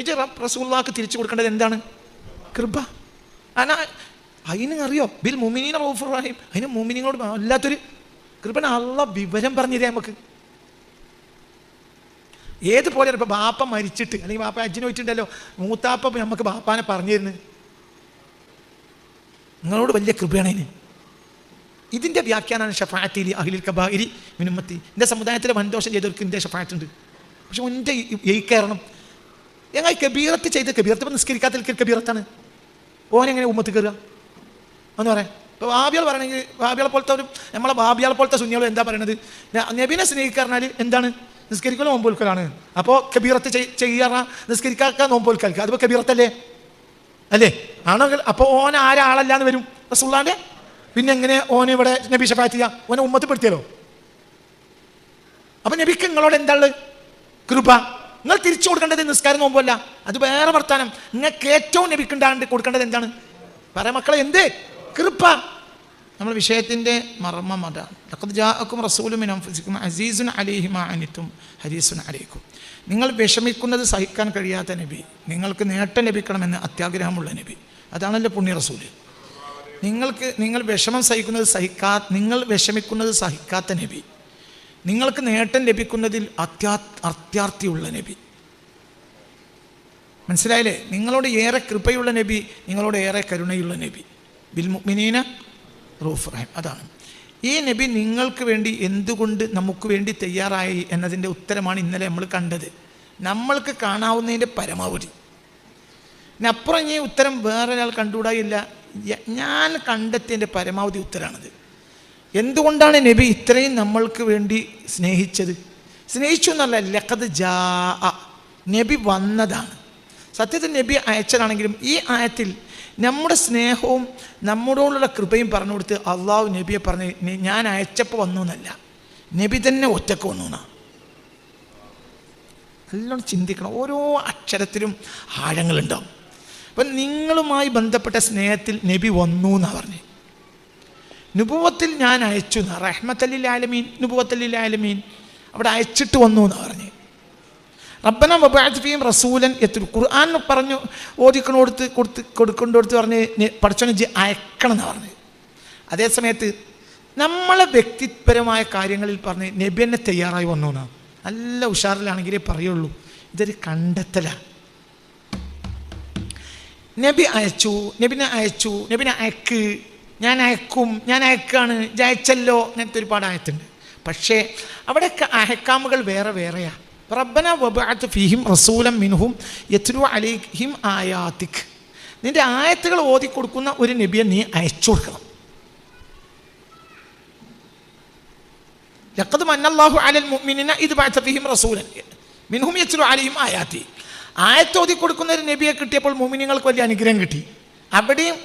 ഇത് റസൂലുള്ളാഹിക്ക് തിരിച്ചു കൊടുക്കേണ്ടത് എന്താണ്? കൃപ. അതിന് അറിയോ ബിൽ മുഅ്മിനീന റഊഫുർ റഹീം, അതിന് മുഅ്മിനീങ്ങളോട് വല്ലാത്തൊരു കൃപന. അള്ളാഹ് വിവരം പറഞ്ഞു തരാം നമുക്ക്. ഏതുപോലെ ഇപ്പോൾ ബാപ്പ മരിച്ചിട്ട് അല്ലെങ്കിൽ ബാപ്പ അജ്ജിന് പോയിട്ടുണ്ടല്ലോ, മൂത്താപ്പ നമുക്ക് ബാപ്പാനെ പറഞ്ഞു തരുന്നത് നിങ്ങളോട് വലിയ കൃപയാണ്. അതിന് ഇതിൻ്റെ വ്യാഖ്യാനമാണ് ഷഫാഅത്തി ലി അഹ്ലിൽ കബായിരി മിൻ ഉമ്മത്തി. എൻ്റെ സമുദായത്തിലെ വൻദോഷം ചെയ്തവർക്ക് എൻ്റെ ഷഫാഅത്തുണ്ട്. പക്ഷെ എൻ്റെ ഈ കയറണം ഞങ്ങൾ കബീറത്ത് ചെയ്ത് കബീറത്ത് ഇപ്പം നിസ്കരിക്കാത്ത കബീറത്താണ്. ഓനെങ്ങനെ ഉമ്മത്ത് കയറുക എന്ന് പറയാം. ഇപ്പോൾ വാബിയാൾ പറയണമെങ്കിൽ വാബിയാളെ പോലത്തെ ഒരു നമ്മളെ വാബിയാളെ പോലത്തെ സുന്നികളും എന്താ പറയണത്? നബീനെ സ്നേഹിക്കാറിഞ്ഞാൽ എന്താണ്? നിസ്കരിക്കൽ നോമ്പോൽക്കലാണ്. അപ്പോൾ കബീറത്ത് ചെയ്യാറ നിസ്കരിക്കാക്ക നോമ്പോൽക്കൽക്ക് അതിപ്പോൾ കബീറത്തല്ലേ അല്ലേ? ആണെങ്കിൽ അപ്പോൾ ഓൻ ആരാളല്ലാന്ന് വരും റസൂലുള്ളാഹിന്റെ. പിന്നെ എങ്ങനെ ഓന് ഇവിടെ നബി ഷഫാഅത്ത് ചെയ്യാം? ഓനെ ഉമ്മത്ത് പെടുത്തിയല്ലോ. അപ്പം നബിക്ക് നിങ്ങളോട് എന്താണ് കൃപ? നിങ്ങൾ തിരിച്ചു കൊടുക്കേണ്ടത് നിസ്കാരം നോമ്പല്ല, അത് വേറെ വർത്താനം. നിങ്ങൾക്ക് ഏറ്റവും നബിക്കുണ്ടാണ്ട് കൊടുക്കേണ്ടത് എന്താണ്? പറ മക്കളെ, എന്ത് കൃപ? നമ്മൾ വിഷയത്തിൻ്റെ മർമ്മം അതാണ്. ലഖദ് ജാഅക്കും റസൂലുൻ മിൻ അൻഫുസിക്കും അസീസുൻ അലൈഹി മാ അനിത്തും ഹരീസുൻ അലൈക്കും. നിങ്ങൾ വിഷമിക്കുന്നത് സഹിക്കാൻ കഴിയാത്ത നബി, നിങ്ങൾക്ക് നേട്ടം ലഭിക്കണമെന്ന് അത്യാഗ്രഹമുള്ള നബി, അതാണല്ലോ പുണ്യ റസൂല്. നിങ്ങൾ വിഷമം നിങ്ങൾ വിഷമിക്കുന്നത് സഹിക്കാത്ത നബി, നിങ്ങൾക്ക് നേട്ടം ലഭിക്കുന്നതിൽ അത്യാർത്തിയുള്ള നബി. മനസ്സിലായില്ലേ? നിങ്ങളോട് ഏറെ കൃപയുള്ള നബി, നിങ്ങളോട് ഏറെ കരുണയുള്ള നബി. ബിൽ മുഅ്മിനീന റഊഫുർ റഹീം. അതാണ് ഈ നബി നിങ്ങൾക്ക് വേണ്ടി എന്തുകൊണ്ട് നമുക്ക് വേണ്ടി തയ്യാറായി എന്നതിൻ്റെ ഉത്തരമാണ് ഇന്നലെ നമ്മൾ കണ്ടത്. നമ്മൾക്ക് കാണാവുന്നതിൻ്റെ പരമാവധി. അപ്പുറം ഈ ഉത്തരം വേറൊരാൾ കണ്ടുകൂടായില്ല. ഞാൻ കണ്ടെത്തിയതിൻ്റെ പരമാവധി ഉത്തരമാണിത്. എന്തുകൊണ്ടാണ് നബി ഇത്രയും നമ്മൾക്ക് വേണ്ടി സ്നേഹിച്ചു എന്നല്ല, ലഖദ് ജാഅ, നബി വന്നതാണ്. സത്യത്തിൽ നബി അയച്ചതാണെങ്കിലും ഈ ആയത്തിൽ നമ്മുടെ സ്നേഹവും നമ്മളോടുള്ള കൃപയും പറഞ്ഞു കൊടുത്ത് അള്ളാഹു നബിയെ പറഞ്ഞ് ഞാൻ അയച്ചപ്പോൾ വന്നു എന്നല്ല, നബി തന്നെ ഒറ്റക്ക് വന്നു എന്നാണ്. നല്ലോണം ചിന്തിക്കണം. ഓരോ അക്ഷരത്തിലും ആഴങ്ങളുണ്ടാവും. അപ്പം നിങ്ങളുമായി ബന്ധപ്പെട്ട സ്നേഹത്തിൽ നബി വന്നു എന്നാണ് പറഞ്ഞത്. നുബുവത്തിൽ ഞാൻ അയച്ചു എന്നാ, റഹ്മത്തല്ലിൽ ആലമീൻ, നുബുവത്തല്ലിൽ ആലമീൻ, അവിടെ അയച്ചിട്ട് വന്നു എന്നാണ് പറഞ്ഞത്. റബ്ബന വബഅത് ഫീഹിം റസൂലൻ യത്ലു, ഖുർആൻ പറഞ്ഞു കൊടുക്കൊണ്ടടുത്ത് പറഞ്ഞ് പഠിച്ചോനെ അയക്കണം എന്നാണ് പറഞ്ഞത്. അതേസമയത്ത് നമ്മളെ വ്യക്തിപരമായ കാര്യങ്ങളിൽ പറഞ്ഞ് നബി എന്നെ തയ്യാറായി വന്നു എന്നാണ്. നല്ല ഉഷാറിലാണെങ്കിലേ പറയുള്ളൂ. ഇതൊരു കണ്ടെത്തലാണ്. നബി അയച്ചു, നബിനെ അയക്ക്, ഞാൻ അയക്കും, ഞാൻ അയക്കാണ്, അയച്ചല്ലോ, അങ്ങനത്തെ ഒരുപാട് ആയത്തുണ്ട്. പക്ഷേ അവിടെയൊക്കെ അഹക്കാമുകൾ വേറെ വേറെയാണ്. റബ്ബന വബഅത് ഫീഹിം റസൂലൻ മിൻഹും യത്ലു അലൈഹിം ആയാതിക്, നിന്റെ ആയത്തുകൾ ഓതി കൊടുക്കുന്ന ഒരു നബിയെ നീ അയച്ചു കൊടുക്കണം. ലഖദ് മന്നല്ലാഹു അലൽ മുഅ്മിനീന ഇദ് ബഅത ഫീഹിം റസൂലൻ മിൻഹും യത്ലു അലൈഹിം ആയാതി. ആയത്ത് ഓതി കൊടുക്കുന്ന ഒരു നബിയെ കിട്ടിയപ്പോൾ മുഅ്മിനീങ്ങൾക്ക് വലിയ അനുഗ്രഹം കിട്ടി. അവിടെയും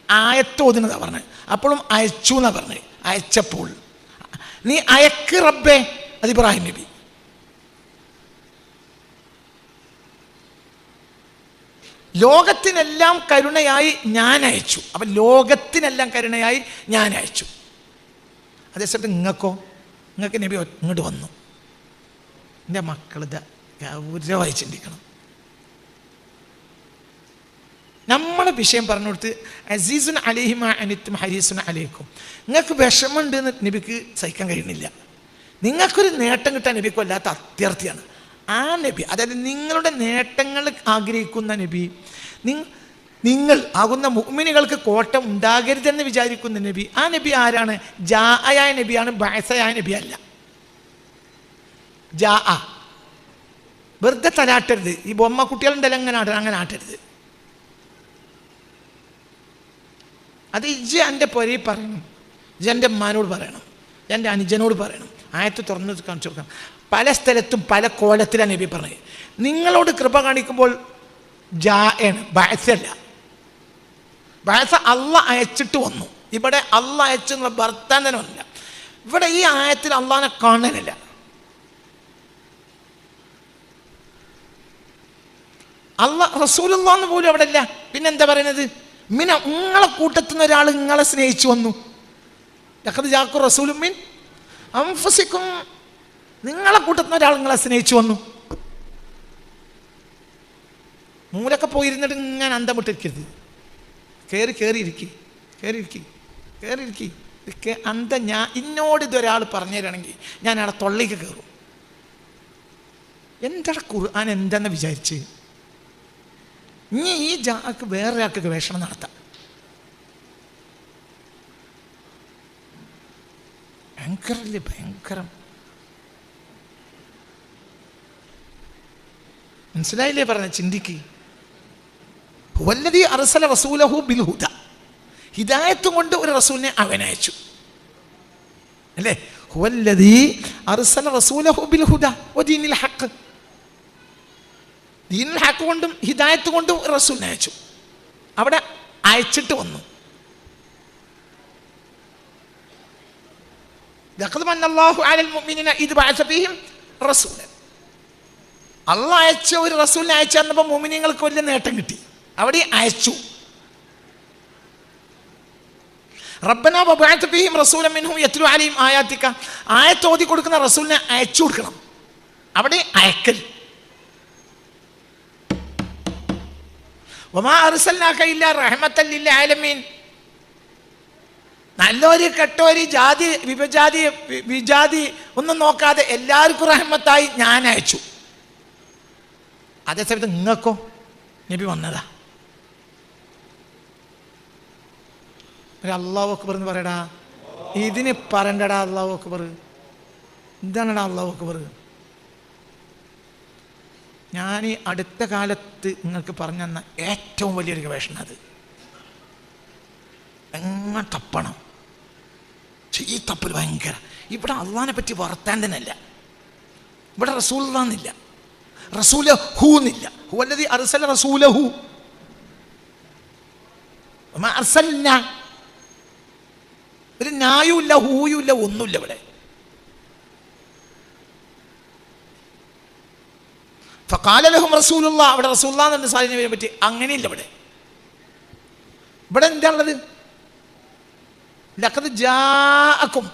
ആയത്ത് ഓതുന്നതാണ് പറഞ്ഞത്, അപ്പോഴും അയച്ചു എന്നാണ് പറഞ്ഞത്. അയച്ചപ്പോൾ നീ അയക്ക് റബ്ബേ, അത് ഇബ്രാഹിം നബി. ലോകത്തിനെല്ലാം കരുണയായി ഞാൻ അയച്ചു. അപ്പം ലോകത്തിനെല്ലാം കരുണയായി ഞാൻ അയച്ചു. അതേസമയത്ത് നിങ്ങൾക്ക് നബി ഇങ്ങോട്ട് വന്നു. എൻ്റെ മക്കളിത് ഗൗരവമായി ചിന്തിക്കണം. നമ്മളെ വിഷയം പറഞ്ഞു കൊടുത്ത് അസീസുൻ അലൈഹി മാ അനിത്തും ഹരീസുൻ അലൈക്കും, നിങ്ങൾക്ക് വിഷമമുണ്ട് എന്ന് നബിക്ക് സഹിക്കാൻ കഴിയുന്നില്ല. നിങ്ങൾക്കൊരു നേട്ടം കിട്ടാൻ നബിക്ക് വല്ലാത്ത അത്യാർത്ഥിയാണ്. ആ നബി, അതായത് നിങ്ങളുടെ നേട്ടങ്ങൾ ആഗ്രഹിക്കുന്ന നബി, നിങ്ങൾ ആകുന്ന മുഅ്മിനുകൾക്ക് കോട്ടം ഉണ്ടാകരുതെന്ന് വിചാരിക്കുന്ന നബി, ആ നബി ആരാണ്? ജാഅയായ നബിയാണ്, ബഅസയായ നബി അല്ല. ജാഅ വെറുതെ തലാട്ടരുത്. ഈ ബൊമ്മ കുട്ടികളുണ്ടല്ലോ അങ്ങനെ ആട്ടരുത്. അത് ഇജ്ജ് എൻ്റെ പൊരയിൽ പറയണം, ഇജ്ജ് എൻ്റെ അമ്മാനോട് പറയണം, എൻ്റെ അനുജനോട് പറയണം. ആയത്ത് തുറന്ന് കാണിച്ചു കൊടുക്കണം. പല സ്ഥലത്തും പല കോലത്തിലാണ് നബി പറഞ്ഞത്. നിങ്ങളോട് കൃപ കാണിക്കുമ്പോൾ ജാഅയാണ്, ബഅസല്ല. ബഅസ അള്ളാഹ് അയച്ചിട്ട് വന്നു. ഇവിടെ അള്ളാഹ് അയച്ചെന്നുള്ള വർത്താനമല്ല. ഇവിടെ ഈ ആയത്തിൽ അള്ളാഹിനെ കാണാനില്ല. അള്ളാഹ് റസൂലുള്ളാഹ് പോലും അവിടെ ഇല്ല. പിന്നെന്താ പറയുന്നത്? നിങ്ങളെ കൂട്ടത്തിൽ നിന്ന് ഒരാൾ നിങ്ങളെ സ്നേഹിച്ചു വന്നു. ലഖദ് ജാഅക്കും റസൂലുൻ മിൻ അൻഫുസിക്കും, നിങ്ങളെ കൂട്ടത്തിൽ നിന്ന് ഒരാൾ നിങ്ങളെ സ്നേഹിച്ചു വന്നു. മൂലൊക്കെ പോയിരുന്നിട്ട് ഇങ്ങനെ അന്തം വിട്ടിരിക്കരുത്. കയറിയിരിക്കി അന്തം. ഞാൻ ഇന്നോട് ഇതൊരാൾ പറഞ്ഞു തരാണെങ്കിൽ ഞാൻ അവിടെ തൊള്ളിക്ക് കയറും. എന്താണ് ഖുർആൻ എന്തെന്ന് വിചാരിച്ച് ഇനി ഈ ജാക്ക് വേറൊരാൾക്ക് ഗവേഷണം നടത്താം. ഭയങ്കരല്ലേ, ഭയങ്കരം. മനസ്സിലായില്ലേ പറഞ്ഞ? ചിന്തിക്ക്. ഹുവല്ലദീ അർസല റസൂലഹു ബിൽ ഹുദ, ഹിദായത്തും കൊണ്ട് ഒരു റസൂലിനെ അവൻ അയച്ചു അല്ലേ? ഹുവല്ലദീ അർസല റസൂലഹു ബിൽ ഹുദ വദീനിൽ ഹഖ്, ദീനുൽ ഹഖ് കൊണ്ടും ഹിദായത്ത് കൊണ്ടും റസൂലിനെ അയച്ചു. അവിടെ അയച്ചിട്ട് വന്നു. ലഖദ് മന്നല്ലാഹു അലൽ മുഅ്മിനീന ഇദ് ബഅസ ഫീഹിം റസൂലൻ. അള്ളാഹ് അയച്ച ഒരു റസൂലിനെ അയച്ചു തന്നപ്പോൾ മുഅ്മിനീങ്ങൾക്ക് വലിയ നേട്ടം കിട്ടി. അവിടെ അയച്ചു. റബ്ബനാ വബഅസ ഫീഹിം റസൂലൻ മിൻഹും യത്ലു അലൈഹിം ആയാതിക, ആയത്ത് ഓതി കൊടുക്കുന്ന റസൂലിനെ അയച്ചു കൊടുക്കണം. അവിടെ അയക്കൽ. വമാ അർസൽനാക ഇല്ലാ റഹ്മത്തൻ ലിൽ ആലമീൻ, നല്ലൊരു കെട്ടോര് ജാതി വിജാതി ഒന്നും നോക്കാതെ എല്ലാവർക്കും റഹ്മത്തായി ഞാൻ അയച്ചു. അതേസമയത്ത് നിങ്ങൾക്കോ നബി വന്നതാ. അല്ലാഹു അക്ബർ എന്ന് പറയടാ. ഇതിന് പറയണ്ടടാ അല്ലാഹു അക്ബർ. എന്താണടാ അല്ലാഹു അക്ബർ? ഞാൻ ഈ അടുത്ത കാലത്ത് നിങ്ങൾക്ക് പറഞ്ഞു തന്ന ഏറ്റവും വലിയൊരു ഗവേഷണം അത്. എങ്ങനെ തപ്പണം? ഈ തപ്പൽ ഭയങ്കര. ഇവിടെ അള്ളാഹിനെ പറ്റി വർത്താൻ തന്നെ അല്ല. ഇവിടെ റസൂലുള്ളാഹിന്നില്ല, റസൂലഹു എന്നില്ല. ഹുവല്ലദീ അർസല റസൂലഹു വമാ അർസൽനാ. ഒരു നായുമില്ല, ഹൂയുമില്ല, ഒന്നുമില്ല ഇവിടെ. ഫഖാല ലഹും റസൂലുള്ളാഹ്, അവിടെ റസൂലുള്ളാഹ് എന്ന സാധനത്തിനെ പറ്റി അങ്ങനെയില്ല ഇവിടെ. ഇവിടെ എന്താണുള്ളത്? ലഖദ് ജാഅക്കും.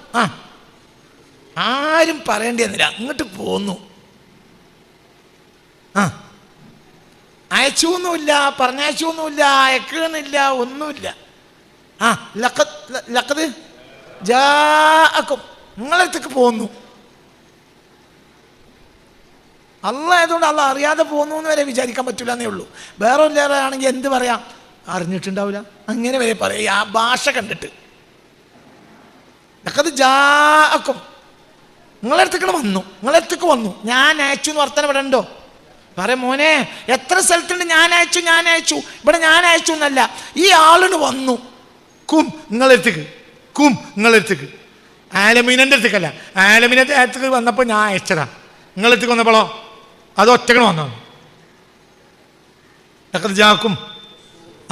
ആരും പറയേണ്ടിയെന്നില്ല, അങ്ങോട്ട് പോന്നു. അയച്ചൊന്നുമില്ല, പറഞ്ഞയച്ചൊന്നുമില്ല, അയക്കണില്ല, ഒന്നുമില്ല. ലഖദ് ജാഅക്കും, നിങ്ങളടുത്തേക്ക് പോന്നു. അള്ളാഹ് ആയതുകൊണ്ട് അള്ളാഹ് അറിയാതെ പോന്നു എന്ന് വരെ വിചാരിക്കാൻ പറ്റില്ല എന്നേ ഉള്ളൂ. വേറെ ആണെങ്കിൽ എന്ത് പറയാം? അറിഞ്ഞിട്ടുണ്ടാവില്ല, അങ്ങനെ വരെ പറയാം ആ ഭാഷ കണ്ടിട്ട്. ലഖദ് ജാഅക്കും, നിങ്ങളടുത്തേക്ക് വന്നു. ഞാൻ അയച്ചു എന്ന് വർത്തന ഇവിടെ ഉണ്ടോ? പറയാം മോനെ, എത്ര സ്ഥലത്തുണ്ട് ഞാൻ അയച്ചു. ഇവിടെ ഞാൻ അയച്ചു എന്നല്ല, ഈ ആളിന് വന്നു. നിങ്ങളടുത്തേക്ക് ആലമീനൻ്റെ അടുത്തേക്കല്ല, ആലമീനത്തെ അടുത്തേക്ക് വന്നപ്പോൾ ഞാൻ അയച്ചതാ. നിങ്ങളടുത്തേക്ക് വന്നപ്പോഴോ അത് ഒറ്റക്കണ് വന്നോ? ലഖദ് ജാഅക്കും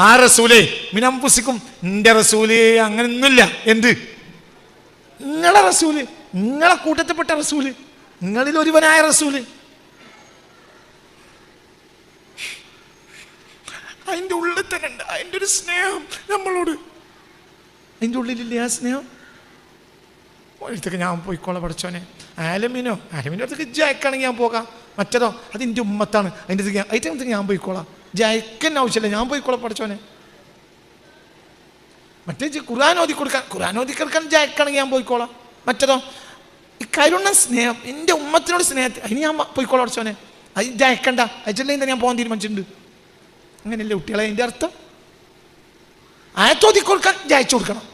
ആ റസൂലേ മിൻ അൻഫുസിക്കും, എൻ്റെ റസൂല് അങ്ങനെയൊന്നുമില്ല. എന്ത് നിങ്ങളെ റസൂല്, നിങ്ങളെ കൂട്ടത്തിൽപ്പെട്ട റസൂല്, നിങ്ങളിൽ ഒരുവനായ റസൂല്. അതിൻ്റെ ഉള്ളിൽ തന്നെ ഉണ്ട് അതിൻ്റെ ഒരു സ്നേഹം നമ്മളോട്. അതിൻ്റെ ഉള്ളിലില്ലേ ആ സ്നേഹം? അടുത്തേക്ക് ഞാൻ പോയിക്കോളാം പഠിച്ചോനെ. ആലമീൻ്റെ അടുത്തേക്ക് ജയക്കാണെങ്കിൽ ഞാൻ പോകാം. മറ്റേതോ അത് എൻ്റെ ഉമ്മത്താണ്, അതിൻ്റെ അടുത്തേക്ക് ഞാൻ പോയിക്കോളാം. ജയക്കന്നെ ആവശ്യമില്ല, ഞാൻ പോയിക്കോളാം പഠിച്ചോനെ. മറ്റേ ഖുർആൻ ഓതി കൊടുക്കാൻ ജയക്കാണെങ്കിൽ ഞാൻ പോയിക്കോളാം. മറ്റേതോ ഈ കരുണ സ്നേഹം, എൻ്റെ ഉമ്മത്തിനോട് സ്നേഹത്തിൽ അതിന് ഞാൻ പോയിക്കോളാം പഠിച്ചോനെ. അത് ജയക്കണ്ട, അയച്ചില്ലെങ്കിൽ തന്നെ ഞാൻ പോകാൻ തീരുമാനിച്ചിട്ടുണ്ട്. അങ്ങനെയല്ലേ കുട്ടികളെ അതിൻ്റെ അർത്ഥം? ആയത്തോതി കൊടുക്കാൻ ജയിച്ചു കൊടുക്കണം.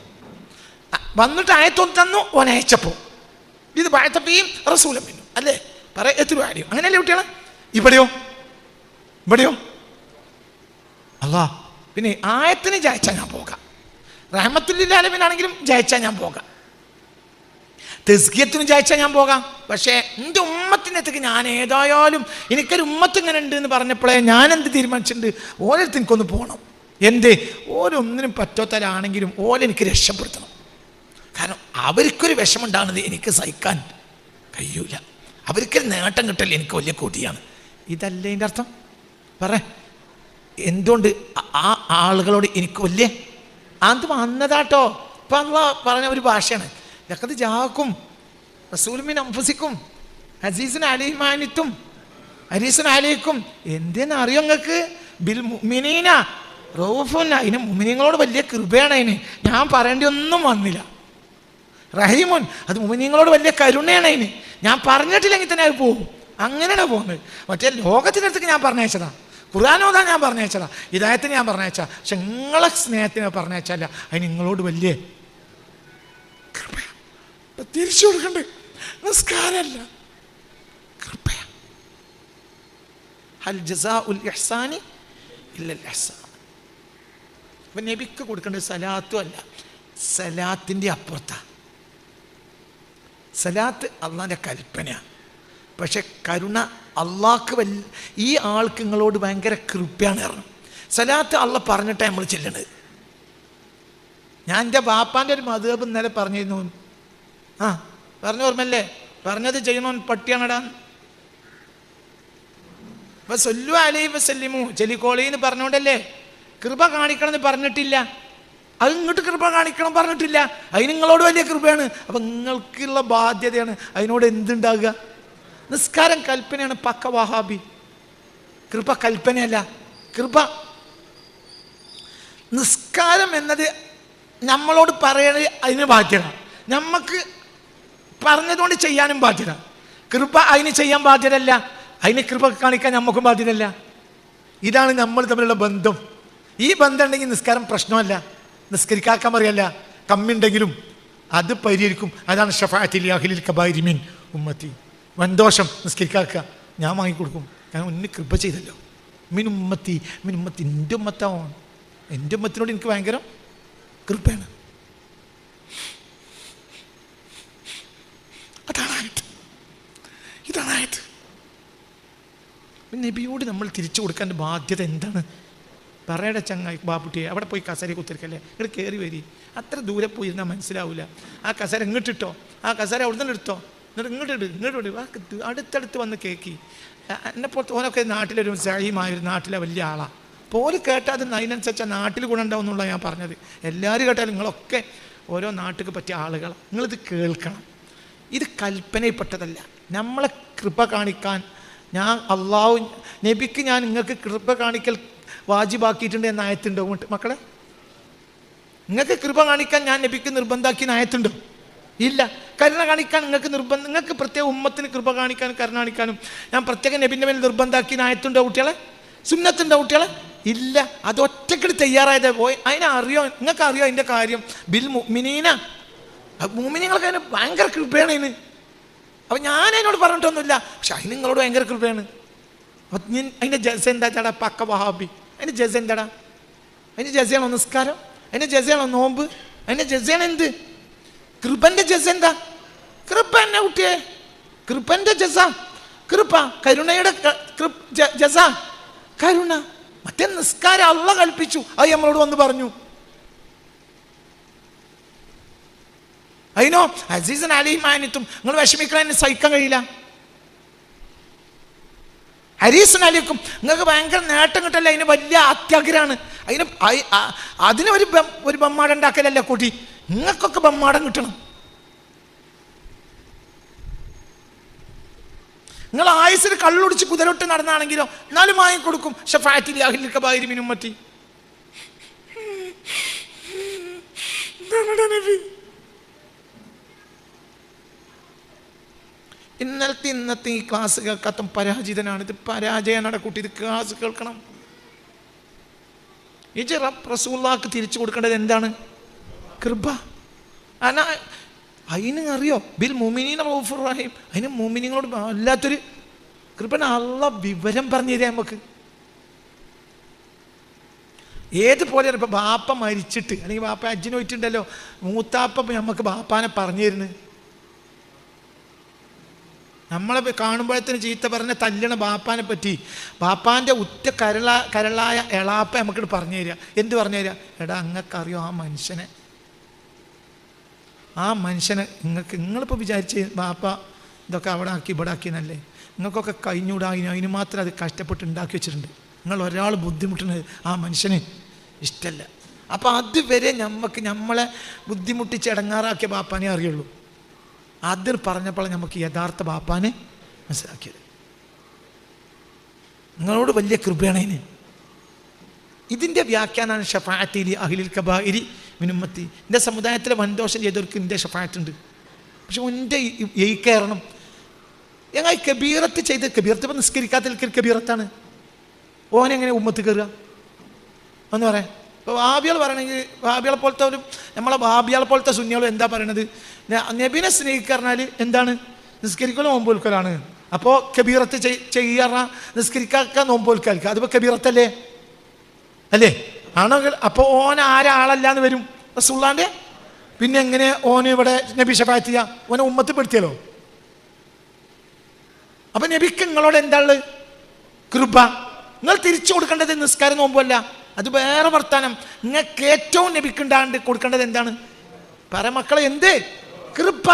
വന്നിട്ട് ആയത്തോതി തന്നു, ഓൻ അയച്ചപ്പോൾ ഇത് ബഅസഫീഹിം റസൂലൻ മിൻഹും അല്ലേ യത്ലു അലൈഹിം. അങ്ങനെയല്ലേ കുട്ടികളെ? ഇവിടെയോ അല്ലാ. പിന്നെ ആയത്തിന് ജയിച്ചാൽ ഞാൻ പോകാം, റഹ്മത്തുൽ ലിൽ ആലമീൻ ആണെങ്കിലും ജയിച്ചാൽ ഞാൻ പോകാം, തസ്കിയത്തിന് ജയിച്ചാൽ ഞാൻ പോകാം. പക്ഷേ എൻ്റെ ഉമ്മത്തിൻ്റെ അടുത്തേക്ക് ഞാൻ ഏതായാലും എനിക്കൊരു ഉമ്മത്ത് ഇങ്ങനെ ഉണ്ട് എന്ന് പറഞ്ഞപ്പോഴേ ഞാൻ എന്ത് തീരുമാനിച്ചിട്ടുണ്ട്? ഓരോരുത്തർ എനിക്കൊന്ന് പോകണം. എന്തേ? ഓരോന്നിനും പറ്റാത്തവരാണെങ്കിലും ഓലെനിക്ക് രക്ഷപ്പെടുത്തണം. കാരണം അവർക്കൊരു വിഷമുണ്ടാകുന്നത് എനിക്ക് സഹിക്കാൻ കഴിയൂല. അവർക്കൊരു നേട്ടം കിട്ടൽ എനിക്ക് വലിയ കൊതിയാണ്. ഇതല്ലേ എൻ്റെ അർത്ഥം? പറ, എന്തുകൊണ്ട് ആ ആളുകളോട് എനിക്ക് വലിയ അത് വന്നതാട്ടോ. ഇപ്പം അള്ളാഹ് പറഞ്ഞ ഒരു ഭാഷയാണ്. ലഖദ് ജാഅക്കും റസൂലുൻ മിൻ അൻഫുസിക്കും അസീസുൻ അലൈഹിം മാ അനിത്തും ഹരീസുൻ അലൈക്കും. എന്തെന്ന് അറിയോ നിങ്ങൾക്ക്? ബിൽ മുഅ്മിനീന റഊഫുൻ, അതിന് മുഅ്മിനീങ്ങളോട് വലിയ കൃപയാണ്. അതിന് ഞാൻ പറയേണ്ടി ഒന്നും വന്നില്ല. റഹീമുൻ, അത് മുഅ്മിനീങ്ങളോട് വലിയ കരുണയാണ്. അതിന് ഞാൻ പറഞ്ഞിട്ടില്ലെങ്കിൽ തന്നെ അത് പോകും. അങ്ങനെയാണ് പോകുന്നത്. മറ്റേ ലോകത്തിൻ്റെ അടുത്തേക്ക് ഞാൻ പറഞ്ഞയച്ചതാ, ഖുർആനോദാൻ ഞാൻ പറഞ്ഞയച്ചതാ, ഹിദായത്തിന് ഞാൻ പറഞ്ഞയച്ചാ. പക്ഷെ നിങ്ങളെ സ്നേഹത്തിന് പറഞ്ഞയച്ചല്ല, അതിന് നിങ്ങളോട് വലിയ കൃപ. തിരിച്ചു കൊടുക്കണ്ടേ? നിസ്കാരമല്ല, കൃപ. ഹൽ ജസാഉൽ ഇഹ്സാനി ഇല്ലൽ ഇഹ്സാൻ. അപ്പം നബിക്ക് കൊടുക്കേണ്ടത് സലാത്തും അല്ല, സലാത്തിൻ്റെ അപ്പുറത്താണ്. സലാത്ത് അള്ളാൻ്റെ കൽപ്പനയാണ്. പക്ഷെ കരുണ അള്ളാഹ്ക്ക് ഈ ആൾക്ക് നിങ്ങളോട് ഭയങ്കര കൃപയാണ് പറഞ്ഞു. സലാത്ത് അള്ള പറഞ്ഞിട്ടാണ് നമ്മൾ ചെല്ലണത്. ഞാൻ എൻ്റെ ബാപ്പാൻ്റെ ഒരു മദ്ഹബ് ഇന്നലെ പറഞ്ഞിരുന്നു. പറഞ്ഞ ഓർമ്മല്ലേ? പറഞ്ഞത് ചെയ്യണോൻ പട്ടിയാണടാൻ. അപ്പം സല്ലു അലൈഹി വസല്ലിമു ചെലിക്കോളീന്ന് പറഞ്ഞോണ്ടല്ലേ കൃപ കാണിക്കണമെന്ന് പറഞ്ഞിട്ടില്ല. അത് ഇങ്ങോട്ട് കൃപ കാണിക്കണം പറഞ്ഞിട്ടില്ല. അതിന് നിങ്ങളോട് വലിയ കൃപയാണ്. അപ്പം നിങ്ങൾക്കുള്ള ബാധ്യതയാണ് അതിനോട് എന്തുണ്ടാകുക? നിസ്കാരം കൽപ്പനയാണ്. പക്ക വഹാബി. കൃപ കൽപ്പനയല്ല, കൃപ. നിസ്കാരം എന്നത് നമ്മളോട് പറയണത് അതിന് ബാധ്യത, നമുക്ക് പറഞ്ഞതുകൊണ്ട് ചെയ്യാനും ബാധ്യത. കൃപ അതിന് ചെയ്യാൻ ബാധ്യതയല്ല, അതിന് കൃപ കാണിക്കാൻ നമുക്കും ബാധ്യതയല്ല. ഇതാണ് നമ്മൾ തമ്മിലുള്ള ബന്ധം. ഈ ബന്ധം ഉണ്ടെങ്കിൽ നിസ്കാരം പ്രശ്നമല്ല, നിസ്കരിക്കാൻ പറയല്ല. കമ്മിണ്ടെങ്കിലും അത് പരിഹരിക്കും. അതാണ് ഷഫാഅത്തിൽ അഹ്ലിൽ കബായിരി മിൻ ഉമ്മത്തി. വൻദോഷം നിസ്കരിക്കാക്ക ഞാൻ വാങ്ങിക്കൊടുക്കും. കാരണം ഇന്ന് കൃപ ചെയ്തല്ലോ. മിൻ ഉമ്മത്തി, മിൻ ഉമ്മത്തി, എൻ്റെ ഉമ്മത്താവും. എൻ്റെ ഉമ്മത്തിനോട് എനിക്ക് ഭയങ്കര കൃപയാണ്. അതാണായിട്ട്, ഇതാണായിട്ട്. നബിയോട് നമ്മൾ തിരിച്ചു കൊടുക്കേണ്ട ബാധ്യത എന്താണ്? പറയട ചങ്ങായി ബാപ്പുട്ടിയെ അവിടെ പോയി കസര കുത്തിരിക്കല്ലേ, ഇവിടെ കയറി വരി. അത്ര ദൂരെ പോയി ഇരുന്നാൽ മനസ്സിലാവില്ല. ആ കസര ഇങ്ങോട്ടിട്ടോ, ആ കസര അവിടെ നിന്ന് എടുത്തോ, എന്നിട്ട് ഇങ്ങോട്ട് അടുത്തടുത്ത് വന്ന് കേൾക്കി. എന്നെപ്പോലത്തെ ഓനൊക്കെ നാട്ടിലൊരു സഹീമായൊരു നാട്ടിലെ വലിയ ആളാണ്. പോലും കേട്ടാൽ അത് അതിനനുസരിച്ച് നാട്ടിൽ ഗുണമുണ്ടാവും എന്നുള്ള ഞാൻ പറഞ്ഞത്. എല്ലാവരും കേട്ടാലും നിങ്ങളൊക്കെ ഓരോ നാട്ടിലേക്ക് പറ്റിയ ആളുകളാണ്. നിങ്ങളിത് കേൾക്കണം. ഇത് കൽപ്പനയിൽപ്പെട്ടതല്ല. നമ്മളെ കൃപ കാണിക്കാൻ ഞാൻ അള്ളാഹു നബിക്ക് ഞാൻ നിങ്ങൾക്ക് കൃപ കാണിക്കൽ വാജിബാക്കിയിട്ടുണ്ട് എന്ന ആയത്തുണ്ടോ മക്കളെ? നിങ്ങൾക്ക് കൃപ കാണിക്കാൻ ഞാൻ നബിക്ക് നിർബന്ധാക്കിയ ആയത്തുണ്ടോ? ഇല്ല. കരുണ കാണിക്കാൻ നിങ്ങൾക്ക് നിർബന്ധം, നിങ്ങൾക്ക് പ്രത്യേക ഉമ്മത്തിന് കൃപ കാണിക്കാനും കരുണ കാണിക്കാനും ഞാൻ പ്രത്യേക നബിൻ്റെ മേൽ നിർബന്ധാക്കിയ ആയത്തുണ്ടോ കുട്ടികളെ? സുന്നത്തുണ്ടോ കുട്ടികളെ? ഇല്ല. അത് ഒറ്റയ്ക്ക് തയ്യാറായത് പോയി. അതിനറിയോ, നിങ്ങൾക്ക് അറിയോ അതിൻ്റെ കാര്യം? ബിൽ മുഅ്മിനീന, മുഅ്മിനീങ്ങൾക്ക് അതിന് ഭയങ്കര കൃപയാണ് അതിന്. അപ്പം ഞാൻ അതിനോട് പറഞ്ഞിട്ടൊന്നുമില്ല, പക്ഷെ അതിന് നിങ്ങളോട് ഭയങ്കര കൃപയാണ്. അപ്പം അതിൻ്റെ ജസ എന്താ ചേട്ടാ? പക്ക വഹാബി. അതിൻ്റെ ജസ എന്താടാ? അതിൻ്റെ ജസയാണോ നിസ്കാരം? അതിൻ്റെ ജസയാണോ നോമ്പ്? അതിൻ്റെ ജസയാണ് എന്ത്? കൃപൻ്റെ ജസ എന്താ? കൃപ എന്നെ കുട്ടിയെ, കൃപൻ്റെ ജസ കൃപ, കരുണയുടെ ജസ കരുണ. മറ്റേ നിസ്കാരം അള്ള കൽപ്പിച്ചു, അത് നമ്മളോട് വന്ന് പറഞ്ഞു. അതിനോ അസീസൻ അലിമാനിത്തും നിങ്ങൾ വിഷമിക്കാൻ സഹിക്കാൻ കഴിയില്ല. ഹരീസൻ അലിക്കും നിങ്ങൾക്ക് ഭയങ്കര നേട്ടം കിട്ടല്ല, അതിന് വലിയ അത്യാഗ്രഹമാണ്. അതിന് ഒരു ബമ്മാടം ഉണ്ടാക്കലല്ല കൂട്ടി, നിങ്ങൾക്കൊക്കെ ബമ്മാടം കിട്ടണം. നിങ്ങൾ ആയുസിൽ കള്ളുടിച്ച് കുതിരൊട്ട് നടന്നാണെങ്കിലോ എന്നാലും വാങ്ങിക്കൊടുക്കും. ഷഫാഅത്തിൽ അഹ്ലിൽ കബായിരി മിൻ ഉമ്മത്തി. ഇന്നത്തെ ഈ ക്ലാസ് കേൾക്കാത്ത പരാജിതനാണ്. ഇത് പരാജയനാണ് കുട്ടി. ഇത് ക്ലാസ് കേൾക്കണം. ഈ റസൂലുള്ളാഹിക്ക് തിരിച്ചു കൊടുക്കേണ്ടത് എന്താണ്? കൃപ. അതിന് അറിയോ ബിൽ മുഅ്മിനീന റഊഫുർ റഹീം. അതിന് മുഅ്മിനീങ്ങളോട് വല്ലാത്തൊരു കൃപന. അള്ളാഹ് വിവരം പറഞ്ഞു തരാം നമുക്ക്. ഏതുപോലെയാണ് ഇപ്പം ബാപ്പ മരിച്ചിട്ട് അല്ലെങ്കിൽ ബാപ്പ ഹജ്ജിന് പോയിട്ടുണ്ടല്ലോ, മൂത്താപ്പ നമുക്ക് ബാപ്പാനെ പറഞ്ഞു തരുന്നത്. നമ്മളെ കാണുമ്പോഴത്തേന് ചീത്ത പറഞ്ഞ തല്ലണ ബാപ്പാനെ പറ്റി ബാപ്പാൻ്റെ ഉറ്റ കരളായ എളാപ്പ നമുക്കിട്ട് പറഞ്ഞു തരിക. എന്ത് പറഞ്ഞു തരിക? എടാ അങ്ങക്കറിയോ ആ മനുഷ്യനെ നിങ്ങളിപ്പോൾ വിചാരിച്ച് ബാപ്പ ഇതൊക്കെ അവിടെ ആക്കി ഇവിടെ ആക്കിയെന്നല്ലേ? നിങ്ങൾക്കൊക്കെ കഴിഞ്ഞൂടാ. അതിന് മാത്രം അത് കഷ്ടപ്പെട്ട് ഉണ്ടാക്കി വെച്ചിട്ടുണ്ട്. നിങ്ങൾ ഒരാൾ ബുദ്ധിമുട്ടുന്നത് ആ മനുഷ്യന് ഇഷ്ടമല്ല. അപ്പോൾ അതുവരെ നമ്മളെ ബുദ്ധിമുട്ടിച്ച് ഇടങ്ങാറാക്കിയ ബാപ്പാനെ അറിയുള്ളൂ. അതിന് പറഞ്ഞപ്പോൾ നമുക്ക് യഥാർത്ഥ ബാപ്പാനെ മനസ്സിലാക്കിയത്. നിങ്ങളോട് വലിയ കൃപയാണ് അതിന്. ഇതിൻ്റെ വ്യാഖ്യാനമാണ് ഷഫാഅത്തി അഹ്ലിൽ കബായിരി മിൻ ഉമ്മത്തി. എൻ്റെ സമുദായത്തിലെ വൻദോഷം ചെയ്തവർക്ക് എൻ്റെ ഷഫാഅത്തുണ്ട്. പക്ഷെ എൻ്റെ കയറണം ഞങ്ങൾ കബീറത്ത് ചെയ്ത് കബീറത്ത് ഇപ്പം നിസ്കരിക്കാത്ത കബീറത്താണ്. ഓനെങ്ങനെ ഉമ്മത്ത് കയറുക എന്ന് പറയാം. ഇപ്പോൾ വാബികൾ പറയണമെങ്കിൽ വാബികളെ പോലത്തെ ഒരു നമ്മളെ വാബികളെ പോലത്തെ സുന്നികളും എന്താ പറയണത്, നബിനെ സ്നേഹിക്കുക പറഞ്ഞാൽ എന്താണ്, നിസ്കരിക്കലോ നോമ്പോൽക്കലാണ്. അപ്പോൾ കബീറത്ത് ചെയ്യാറ നിസ്കരിക്കാൻ നോമ്പോൽക്കാൽക്കുക, അതിപ്പോൾ കബീറത്തല്ലേ അല്ലേ ആണെങ്കിൽ അപ്പോൾ ഓൻ ആരാളല്ലാന്ന് വരും റസൂലുള്ളാന്റെ. പിന്നെ എങ്ങനെ ഓന് ഇവിടെ നബി ശഫാഅത്ത് ചെയ്യുക, ഓനെ ഉമ്മത്ത് പെടുത്തിയല്ലോ. അപ്പം നബിക്ക് നിങ്ങളോട് എന്താ ഉള്ളത്, കൃപ. നിങ്ങൾ തിരിച്ചു കൊടുക്കേണ്ടത് നിസ്കാരം നോമ്പല്ല, അത് വേറെ വർത്താനം. നിങ്ങൾക്ക് ഏറ്റവും നബിക്കുണ്ടാണ്ട് കൊടുക്കേണ്ടത് എന്താണ്, പരമക്കളെ എന്ത്, കൃപ.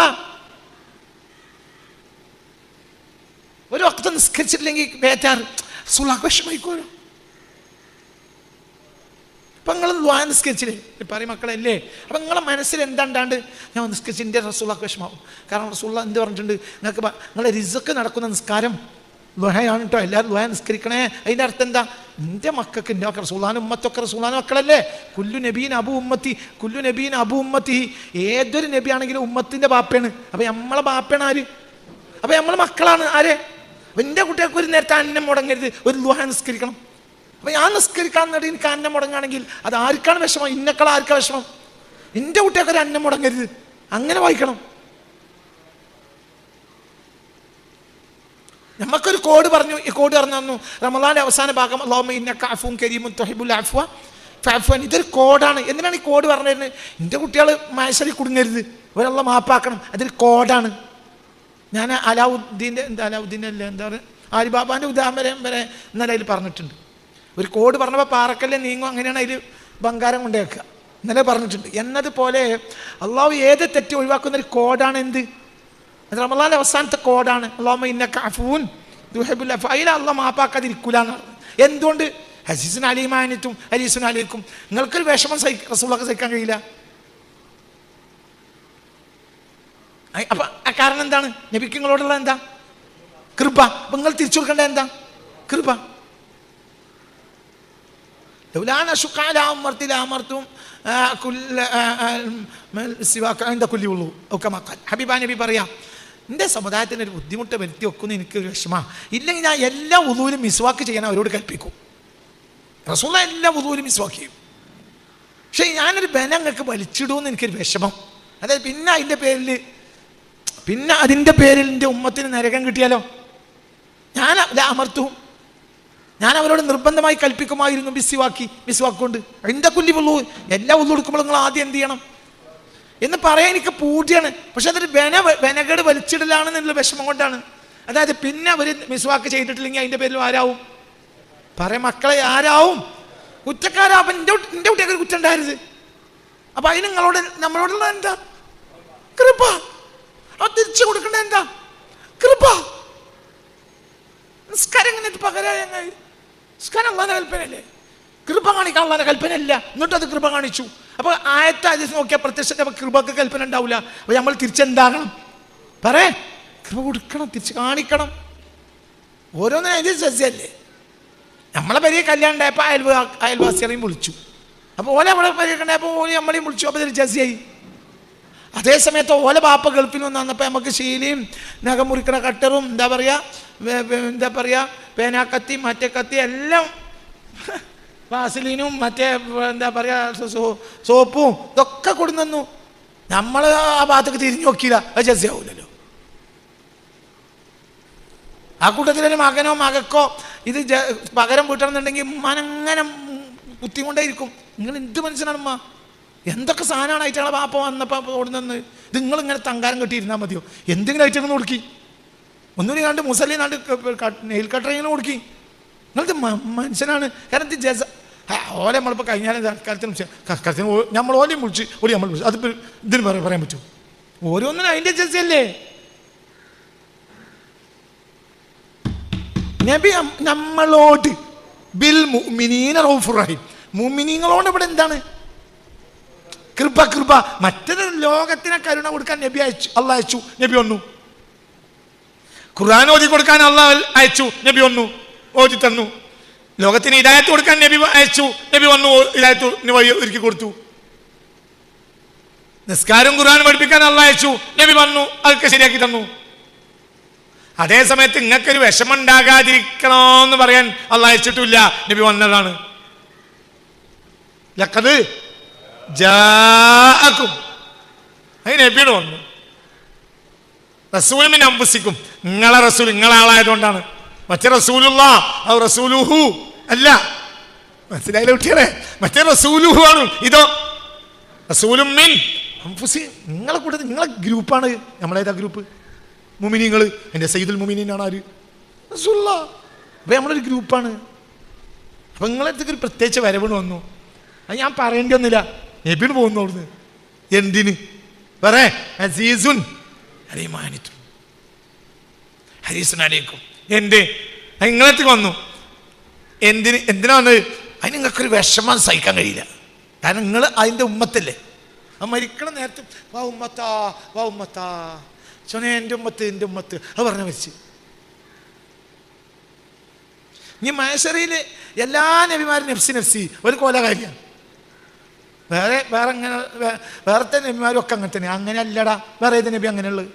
ഒരു വക്ത് നിസ്കരിച്ചിട്ടില്ലെങ്കിൽ ബേജാറ് വിഷമിക്കോലോ. അപ്പം നിങ്ങൾ ദ്വാ നിസ്കരിച്ചില്ലേ പറയും മക്കളല്ലേ, അപ്പം നിങ്ങളെ മനസ്സിൽ എന്താണ്ടാണ്ട് ഞാൻ നിസ്കരിച്ച് എൻ്റെ റസൂലുള്ളാഹിക്ക് വിഷമാവും. കാരണം റസൂലുള്ളാഹി എന്ത് പറഞ്ഞിട്ടുണ്ട്, നിങ്ങൾക്ക് നിങ്ങളെ റിസ്ക് നടക്കുന്ന നിസ്കാരം ദ്വഹയാണ് കേട്ടോ, എല്ലാവരും ദ്വഹ നിസ്കരിക്കണേ. അതിൻ്റെ അർത്ഥം എന്താ, എൻ്റെ മക്കൾക്ക് എൻ്റെ റസൂലുള്ളാഹിന്റെ ഉമ്മത്തൊക്കെ റസൂലുള്ളാഹിന്റെ മക്കളല്ലേ. കുല്ലു നബീൻ അബു ഉമ്മത്തി, കുല്ലു നബീൻ അബു ഉമ്മത്തി. ഏതൊരു നബിയാണെങ്കിലും ഉമ്മത്തിൻ്റെ ബാപ്പയാണ്. അപ്പം നമ്മളെ ബാപ്പയാണ് ആര്, അപ്പം നമ്മളെ മക്കളാണ് ആര്. എൻ്റെ കുട്ടികൾക്ക് ഒരു നേരത്തെ അന്നം മുടങ്ങരുത്, ഒരു ദ്വഹ നിസ്കരിക്കണം. അപ്പം ഞാൻ നിസ്കരിക്കാൻ നേടി എനിക്ക് അന്നം മുടങ്ങുകയാണെങ്കിൽ അത് ആർക്കാണ് വിഷമം, ഇന്നക്കൾ ആർക്കാ വിഷമം, എൻ്റെ കുട്ടികൾക്ക് ഒരു അന്നം മുടങ്ങരുത്, അങ്ങനെ വായിക്കണം. നമുക്കൊരു കോഡ് പറഞ്ഞു, ഈ കോഡ് പറഞ്ഞു തന്നു റമളാന്റെ അവസാന ഭാഗം, അല്ലാഹുമ്മ ഇന്നക അഫൂൻ കരീമുൻ തുഹിബ്ബുൽ അഫ്വ ഫഅഫു അൻ. ഇതൊരു കോഡാണ്. എന്തിനാണ് ഈ കോഡ് പറഞ്ഞിരുന്നത്, എൻ്റെ കുട്ടികൾ മയസരി കുടുങ്ങരുത്, അവരല്ല മാപ്പാക്കണം, അതൊരു കോഡാണ്. ഞാൻ അലാവുദ്ദീൻ്റെ അലാവുദ്ദീൻ്റെ എന്താ പറയുക ആലിബാബാൻ്റെ ഉദാഹരണം വരെ ഇന്നലെ അതിൽ പറഞ്ഞിട്ടുണ്ട്. ഒരു കോഡ് പറഞ്ഞപ്പോൾ പാറക്കല്ലേ നീങ്ങും, അങ്ങനെയാണ് അതിൽ ബംഗാരം കൊണ്ടേ വെക്കുക, ഇന്നലെ പറഞ്ഞിട്ടുണ്ട്. എന്നതുപോലെ അള്ളാഹു ഏത് തെറ്റ് ഒഴിവാക്കുന്ന ഒരു കോഡാണ് എന്ത്, അത് റമളാന്റെ അവസാനത്തെ കോഡാണ്. അല്ലാഹുമ്മ ഇന്നക അഫൂൻ തുഹിബ്ബുൽ അഫ്വ. അതിൽ അള്ളാഹ് മാപ്പാക്കാതിരിക്കൂല എന്നാണ്. എന്തുകൊണ്ട്, ഹസീസുൻ അലീമാനിത്തും ഹരീസുൻ അലൈക്കും. നിങ്ങൾക്കൊരു വിഷമം റസൂലുള്ളാഹിക്ക് സഹിക്കാൻ കഴിയില്ല. അപ്പം കാരണം എന്താണ്, നബിക്ക് നിങ്ങളോടുള്ള എന്താ, കൃപ. അപ്പം നിങ്ങൾ തിരിച്ചു കൊടുക്കേണ്ടത് എന്താ, കൃപ. ഹബീബ നബി പറയാ, എൻ്റെ സമുദായത്തിന് ഒരു ബുദ്ധിമുട്ട് വരുത്തി വെക്കുന്ന എനിക്കൊരു വിഷമമാണ്, ഇല്ലെങ്കിൽ ഞാൻ എല്ലാ വുളൂവിലും മിസ്വാക്ക് ചെയ്യാൻ അവരോട് കൽപ്പിക്കും. റസൂലുള്ളാഹി എല്ലാ വുളൂവിലും മിസ്വാക്ക് ചെയ്യും. പക്ഷേ ഞാനൊരു ബനങ്ങൾക്ക് വലിച്ചിടുമെന്ന് എനിക്കൊരു വിഷമം. അതായത് പിന്നെ അതിൻ്റെ പേരിൽ എൻ്റെ ഉമ്മത്തിന് നരകം കിട്ടിയാലോ, ഞാൻ അമർത്തു, ഞാൻ അവരോട് നിർബന്ധമായി കൽപ്പിക്കുമായിരുന്നു മിസ്വാക്കുകൊണ്ട്. എൻ്റെ കുല്ലി വുളൂ, എല്ലാ വുളൂ എടുക്കുമ്പോൾ നിങ്ങൾ ആദ്യം എന്ത് ചെയ്യണം എന്ന് പറയാൻ എനിക്ക് പൂജ്യാണ്. പക്ഷെ അതൊരു ബനകേട് വലിച്ചിടലാണെന്നുള്ള വിഷമം കൊണ്ടാണ്. അതായത് പിന്നെ അവർ മിസ്വാക്ക് ചെയ്തിട്ടില്ലെങ്കിൽ അതിൻ്റെ പേരിൽ ആരാവും, പറയാം മക്കളെ ആരാവും, കുറ്റക്കാരാവും. എൻ്റെ കുട്ടിയൊക്കെ ഒരു കുറ്റം ഉണ്ടായിരുന്നത്. അപ്പം അതിന് നമ്മളോടുള്ള എന്താ, കൃപ. അത് തിരിച്ചു കൊടുക്കേണ്ട എന്താ, കൃപ. നിസ്കാരം എങ്ങനെ പകരായ, നിസ്കാരം അള്ളാന്റെ കൽപ്പനയല്ലേ, കൃപ കാണിക്കാൻ അള്ളാന്റെ കൽപ്പനയല്ല, എന്നിട്ട് അത് കൃപ കാണിച്ചു. അപ്പോൾ ആയത്തെ ഹദീസ് നോക്കിയാൽ പ്രത്യക്ഷത്തെ കൃപക്ക് കൽപ്പന ഉണ്ടാവില്ല. അപ്പോൾ നമ്മൾ തിരിച്ചെന്താകണം, കൃപ കൊടുക്കണം, തിരിച്ച് കാണിക്കണം. ഓരോന്നിനും അതിൻ്റെ സസ്യല്ലേ. നമ്മളെ പെരിയ കല്യാണം ഉണ്ടായപ്പോൾ അയൽവാസികളെയും വിളിച്ചു, അപ്പോൾ ഓല നമ്മളെ പെരിയ ഉണ്ടായപ്പോൾ ഓല നമ്മളെയും വിളിച്ചു, അപ്പോൾ ഇതൊരു ജസിയായി. അതേ സമയത്ത് ഓല ബാപ്പ ഗൾഫിൽ നിന്ന് വന്നപ്പോൾ നമുക്ക് ശീലയും നഖം മുറിക്കണ കട്ടറും എന്താ പറയുക പേനാക്കത്തി മറ്റേ കത്തി എല്ലാം വാസലിനും മറ്റേ എന്താ പറയുക സോപ്പും ഇതൊക്കെ കൊടുന്നു. നമ്മൾ ആ ഭാഗത്തേക്ക് തിരിഞ്ഞു നോക്കിയില്ല, അത് ജസിയാവൂലല്ലോ. ആ കൂട്ടത്തിലൊരു മകനോ മകക്കോ ഇത് പകരം വീട്ടണമെന്നുണ്ടെങ്കിൽ മനങ്ങനെ കുത്തിക്കൊണ്ടേയിരിക്കും. നിങ്ങൾ എന്ത് മനസ്സിലാണ് ഉമ്മ, എന്തൊക്കെ സാധനമാണ് ആയിട്ടാണ് പാപ്പ വന്നപ്പോൾ ഓടുന്നത്. ഇത് നിങ്ങളിങ്ങനെ തങ്കാരം കെട്ടിയിരുന്നാൽ മതിയോ, എന്തെങ്കിലും ആയിട്ടൊന്ന് കൊടുക്കി, ഒന്നുകൂടി കണ്ട് മുസല്ലി നാണ്ട് നെയിൽ കട്ടറിങ്ങനെ കൊടുക്കി. നിങ്ങളത് മനുഷ്യനാണ്. കാരണം ഇത് ഓലെ നമ്മളിപ്പോൾ കഴിഞ്ഞാൽ കാലത്തിന് നമ്മൾ ഓലയും വിളിച്ച് നമ്മൾ വിളിച്ചു, അതിപ്പോൾ ഇതിന് പറയാൻ പറ്റുമോ, ഓരോന്നിനും അതിൻ്റെ ജസയല്ലേ. നബി നമ്മളോട് ബിൽ മുഅ്മിനീന റഊഫുർ റഹീം, മുഅ്മിനീങ്ങളോട് ഇവിടെ എന്താണ്, കൃപ. മറ്റൊരു ലോകത്തിനെ കരുണ കൊടുക്കാൻ നബി അള്ളാഹ് അയച്ചു, നബി വന്നു. ഖുർആൻ ഓതി കൊടുക്കാൻ അള്ളാഹ് അയച്ചു, നബി വന്നു, ഓതി തന്നു. ലോകത്തിന് ഹിദായത്ത് കൊടുക്കാൻ നബി അയച്ചു, നബി വന്നു, ഹിദായത്തിന് വഴി ഒരുക്കി കൊടുത്തു. നിസ്കാരം ഖുർആൻ പഠിപ്പിക്കാൻ അള്ളാഹ് അയച്ചു, നബി വന്നു, അതൊക്കെ ശരിയാക്കി തന്നു. അതേ സമയത്ത് നിങ്ങൾക്കൊരു വിഷമം ഉണ്ടാകാതിരിക്കണമെന്ന് പറയാൻ അള്ളാഹ് അയച്ചിട്ടില്ല, നബി വന്നതാണ്. ലഖദ് ജാഅക്കും, അത് നബിയോട് വന്നു. റസൂൽ മിൻ അൻഫുസിക്കും, നിങ്ങളെ റസൂൽ നിങ്ങളെ ആളായതുകൊണ്ടാണ്. മറ്റേ റസൂലുള്ളാഹ് ഔ റസൂലുഹു അല്ല, മനസ്സിലായില്ല കുട്ടികളെ? മറ്റേ റസൂലുഹു ആണ്, ഇതോ റസൂലും മിൻ അൻഫുസി. നിങ്ങളെ കൂടെ നിങ്ങളെ ഗ്രൂപ്പാണ്. നമ്മളേതാ ഗ്രൂപ്പ്? മുമിനീങ്ങൾ. എൻ്റെ സയ്യിദുൽ മുമിനീനാണ് ആര്? റസൂലുള്ളാഹ്. അപ്പം നമ്മളൊരു ഗ്രൂപ്പാണ്. അപ്പം നിങ്ങളെ അടുത്തേക്ക് ഒരു പ്രത്യേകിച്ച് വരവിന് വന്നു. അത് ഞാൻ പറയേണ്ടി വന്നില്ല, നബിന് പോകുന്നു അവിടുന്ന്. എന്തിന് പറേ? അസീസുൻ അലൈമാനിത്തും ഹരീസുൻ അലൈക്കും. എന്ത് നിങ്ങളടുത്തേക്ക് വന്നു? എന്തിനാ വന്നത്? അതിന് നിങ്ങൾക്കൊരു വിഷമം സഹിക്കാൻ കഴിയില്ല. കാരണം നിങ്ങൾ അതിൻ്റെ ഉമ്മത്തല്ലേ. ആ മരിക്കണ നേരത്തെ വാ ഉമ്മത്താ വാ ഉമ്മത്താ ചോനെ എൻ്റെ ഉമ്മത്ത് എൻ്റെ ഉമ്മത്ത് അത് പറഞ്ഞ മരിച്ച്. ഇനി മഹ്ശറിൽ എല്ലാ നബിമാരും നഫ്സി നഫ്സി ഒരു കൊലകാരിയാണ്. വേറെ അങ്ങനെ വേറത്തെ നബിമാരും ഒക്കെ അങ്ങനെ തന്നെ. അങ്ങനെ അല്ലടാ, വേറെ ഏത് നബി അങ്ങനെയുള്ളത്?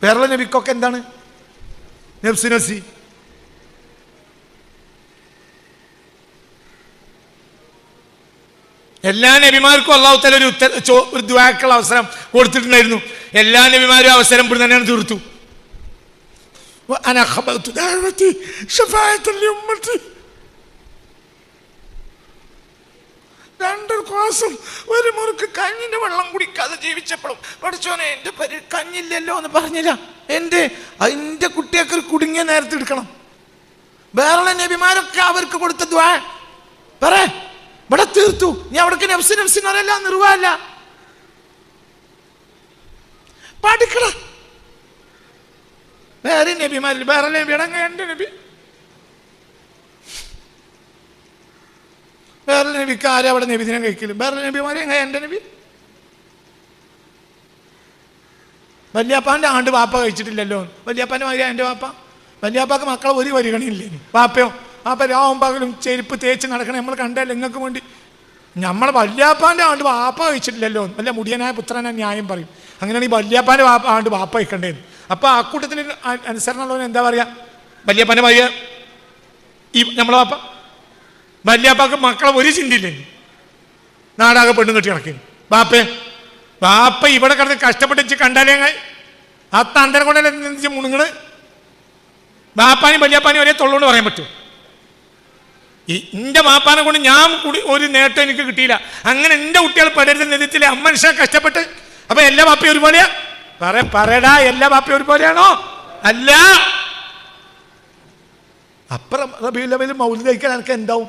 വേറെ നബിക്കൊക്കെ എന്താണ് നഫ്സി നഫ്സി? എല്ലാ നബിമാർക്കും അള്ളാഹു തആല ഒരു ദുആക്കുള്ള അവസരം കൊടുത്തിട്ടുണ്ടായിരുന്നു. എല്ലാ നബിമാരും അവസരം ഇവിടെ തന്നെയാണ് തീർത്തു. രണ്ടൊരു ക്ലാസും ഒരു മുറുക്ക് കഞ്ഞിന്റെ വെള്ളം കുടിക്കാതെ ജീവിച്ചപ്പോഴും പഠിച്ചോനെ എൻ്റെ കഞ്ഞില്ലല്ലോ എന്ന് പറഞ്ഞില്ല. അതിൻ്റെ കുട്ടിയൊക്കെ കുടുങ്ങിയ നേരത്തെ എടുക്കണം. വേറെ നബിമാരൊക്കെ അവർക്ക് കൊടുത്ത ദുആ പറ ഇവിടെ തീർത്തു. നീ അവിടേക്ക് നഫ്സി നഫ്സി എന്ന് പറയല്ല, നിർവാഹല്ല, പഠിക്കട. വേറെ നബിമാരിൽ വേറെ നബിയുടെ എൻ്റെ നബി വേറെ നബിക്ക് ആരും അവിടെ നബിദിനം കഴിക്കലും. വേറെ നബിമാരെ എൻ്റെ നബി വല്യാപ്പാൻ്റെ ആണ്ട് വാപ്പ കഴിച്ചിട്ടില്ലല്ലോ. വല്യാപ്പാൻ്റെ മാതിരി എൻ്റെ വാപ്പ. വല്യാപ്പാക്ക് മക്കളെ ഒരു പരിഗണയില്ലേ. വാപ്പയോ വാപ്പ രാവും പകലും ചെരുപ്പ് തേച്ച് നടക്കണേ നമ്മൾ കണ്ടല്ലേ നിങ്ങൾക്ക് വേണ്ടി. നമ്മളെ വല്യാപ്പാൻ്റെ ആണ്ട് വാപ്പ കഴിച്ചിട്ടില്ലല്ലോ. വല്ല മുടിയനായ പുത്രനാ ന്യായം പറയും. അങ്ങനെയാണ് ഈ വല്യാപ്പാൻ്റെ ആണ്ട് വാപ്പ കഴിക്കണ്ടേന്ന്. അപ്പോൾ ആ കൂട്ടത്തിൽ അനുസരണമുള്ളവന് എന്താ പറയുക? വല്യാപ്പാൻ്റെ ഭാര്യ ഈ നമ്മളെ വാപ്പ. വല്യാപ്പാക്ക് മക്കളെ ഒരു ചിന്തയില്ലേ. നാടാകെ പെണ്ണും കെട്ടി നടക്കുന്നു. വാപ്പ ഇവിടെ കിടന്ന് കഷ്ടപ്പെട്ട് കണ്ടാലേ ആ തന്തരം കൊണ്ടല്ലേ മുണുങ്ങള്. വാപ്പാനും വല്യാപ്പാനും ഒരേ തൊള്ളോണ്ട് പറയാൻ പറ്റും. എൻ്റെ വാപ്പാനെ കൊണ്ട് ഞാൻ ഒരു നേട്ടം എനിക്ക് കിട്ടിയില്ല. അങ്ങനെ എൻ്റെ കുട്ടികൾ പെടരുന്ന നേതൃത്വത്തിലെ അമ്മനുഷ്യ കഷ്ടപ്പെട്ട്. അപ്പൊ എല്ലാ വാപ്പയും ഒരുപോലെയാ? പറയടാ, എല്ലാ വാപ്പയും ഒരുപോലെയാണോ? അല്ല. അപ്പുറം റബീഉൽ അവ്വലിൽ മൗലിദ് കഴിക്കാൻ എനിക്ക് എന്താവും?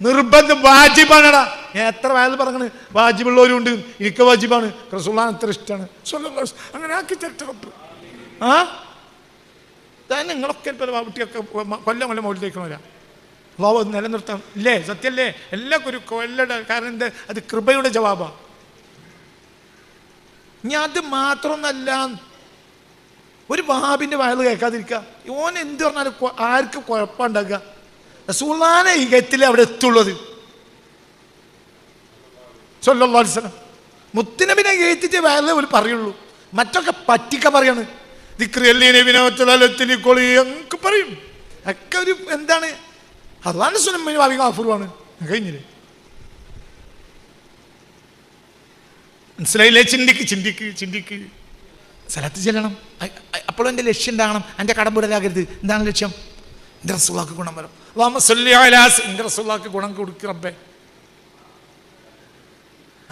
നിർബന്ധം, വാജിബാണടാ. ഞാൻ എത്ര വയൽ പറഞ്ഞത് വാജിബുള്ളവരും ഉണ്ട്. എനിക്ക് വാജിബാണ്. റസൂലുള്ളാഹിനെ എത്ര ഇഷ്ടമാണ്. അങ്ങനെ ആക്കി തരട്ടെ. ആ നിങ്ങളൊക്കെ കുട്ടിയൊക്കെ കൊല്ലം മൗലിദ് കഴിക്കണവരാ. വാവ് നിലനിർത്താം ഇല്ലേ? സത്യല്ലേ? എല്ലാം ഒരു കൊല്ലയുടെ കാരണം എന്ത്? അത് കൃപയുടെ ജവാബാ. ഇനി അത് മാത്രമൊന്നല്ല, ഒരു വഹാബിന്റെ വയൽ കേൾക്കാതിരിക്കുക. ഓൻ എന്ത് പറഞ്ഞാലും ആർക്ക് കുഴപ്പമുണ്ടാക്കുക? റസൂലുള്ളാഹിനെ ഈഗത്തിലേ അവിടെ എത്തുള്ളത്. സ്വല്ലല്ലാഹു അലൈഹി വസല്ലം മുത്തുനബിനെ കേട്ടിട്ട് വയലേ ഒരു പറയുള്ളൂ. മറ്റൊക്കെ പറ്റിക്ക പറയാണ്. ഞങ്ങൾക്ക് പറയും ഒക്കെ ഒരു എന്താണ്? അതാണ് സുന്നത്ത് വാഫുറുമാണ്. കഴിഞ്ഞില്ലേ? മനസ്സിലായില്ലേ? ചിന്തിക്ക് സ്ഥലത്ത് ചെല്ലണം. അപ്പോഴും എൻ്റെ ലക്ഷ്യം ഉണ്ടാകണം. എൻ്റെ കടമ്പുടലാകരുത്. എന്താണ് ലക്ഷ്യം? എൻ്റെ റസൂലുള്ളാഹിക്ക് ഗുണം വരും. എൻ്റെ റസൂലുള്ളാഹിക്ക് ഗുണം കൊടുക്കുക റബ്ബേ.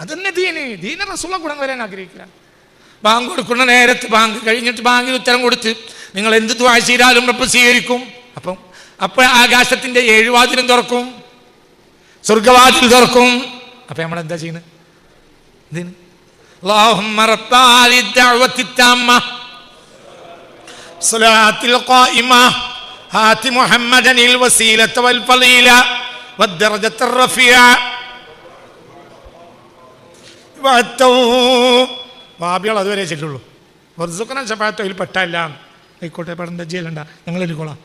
അതന്നെ ദീന റസൂലുള്ളാഹിക്ക് ഗുണം വരാൻ ആഗ്രഹിക്കുക. ബാങ്ക് കൊടുക്കുന്ന നേരത്ത് ബാങ്ക് കഴിഞ്ഞിട്ട് ബാങ്കിന് ഉത്തരം കൊടുത്ത് നിങ്ങൾ എന്ത് ദുആ ചെയ്താലും റബ്ബ് സ്വീകരിക്കും. അപ്പോൾ ആകാശത്തിൻ്റെ 7 വാതിലും തുറക്കും, സ്വർഗവാതിൽ തുറക്കും. അപ്പം നമ്മളെന്താ ചെയ്യുന്നത്? എന്തിന്? اللهم رب هذه الدعوة التامة صلاة القائمة هات محمدا الوسيلة والفضيلة والدرجة الرفيعة വാബികൾ അതുവരെ ചെല്ലുള്ളൂ. വർസുക്കന ഷഫാഅത്തിൽ പെട്ടല്ല. ആയിക്കോട്ടെ, പെടേണ്ട ചെയ്യലണ്ട, ഞങ്ങൾ എടുക്കോളാം.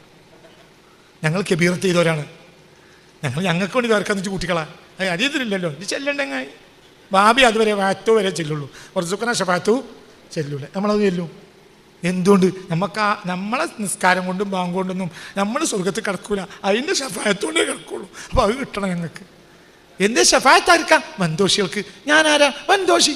ഞങ്ങൾ കബീറത്ത് ചെയ്തവരാണ്, ഞങ്ങൾക്ക് വേണ്ടി ദ്വാരക്കാന്ന് വെച്ച് കുട്ടികളാ അരിയത്തില്ലല്ലോ, ഇത് ചെല്ലണ്ടെങ്കിൽ ബാബി അതുവരെ വാറ്റോ വരെ ചെല്ലുള്ളൂ, വർസുക്കന ഷഫാത്തു ചെല്ലൂല, നമ്മളത് ചെല്ലും. എന്തുകൊണ്ട്? നമ്മളെ നിസ്കാരം കൊണ്ടും ബാങ്ക് കൊണ്ടൊന്നും നമ്മൾ സ്വർഗത്തിൽ കിടക്കൂല, അതിൻ്റെ ഷഫായത്തോണ്ടേ കിടക്കുള്ളൂ. അപ്പോൾ അത് കിട്ടണം ഞങ്ങൾക്ക്. എന്തേ ഷഫായത്തായിരിക്കാം? വൻദോഷികൾക്ക്. ഞാനാരാ വൻദോഷി?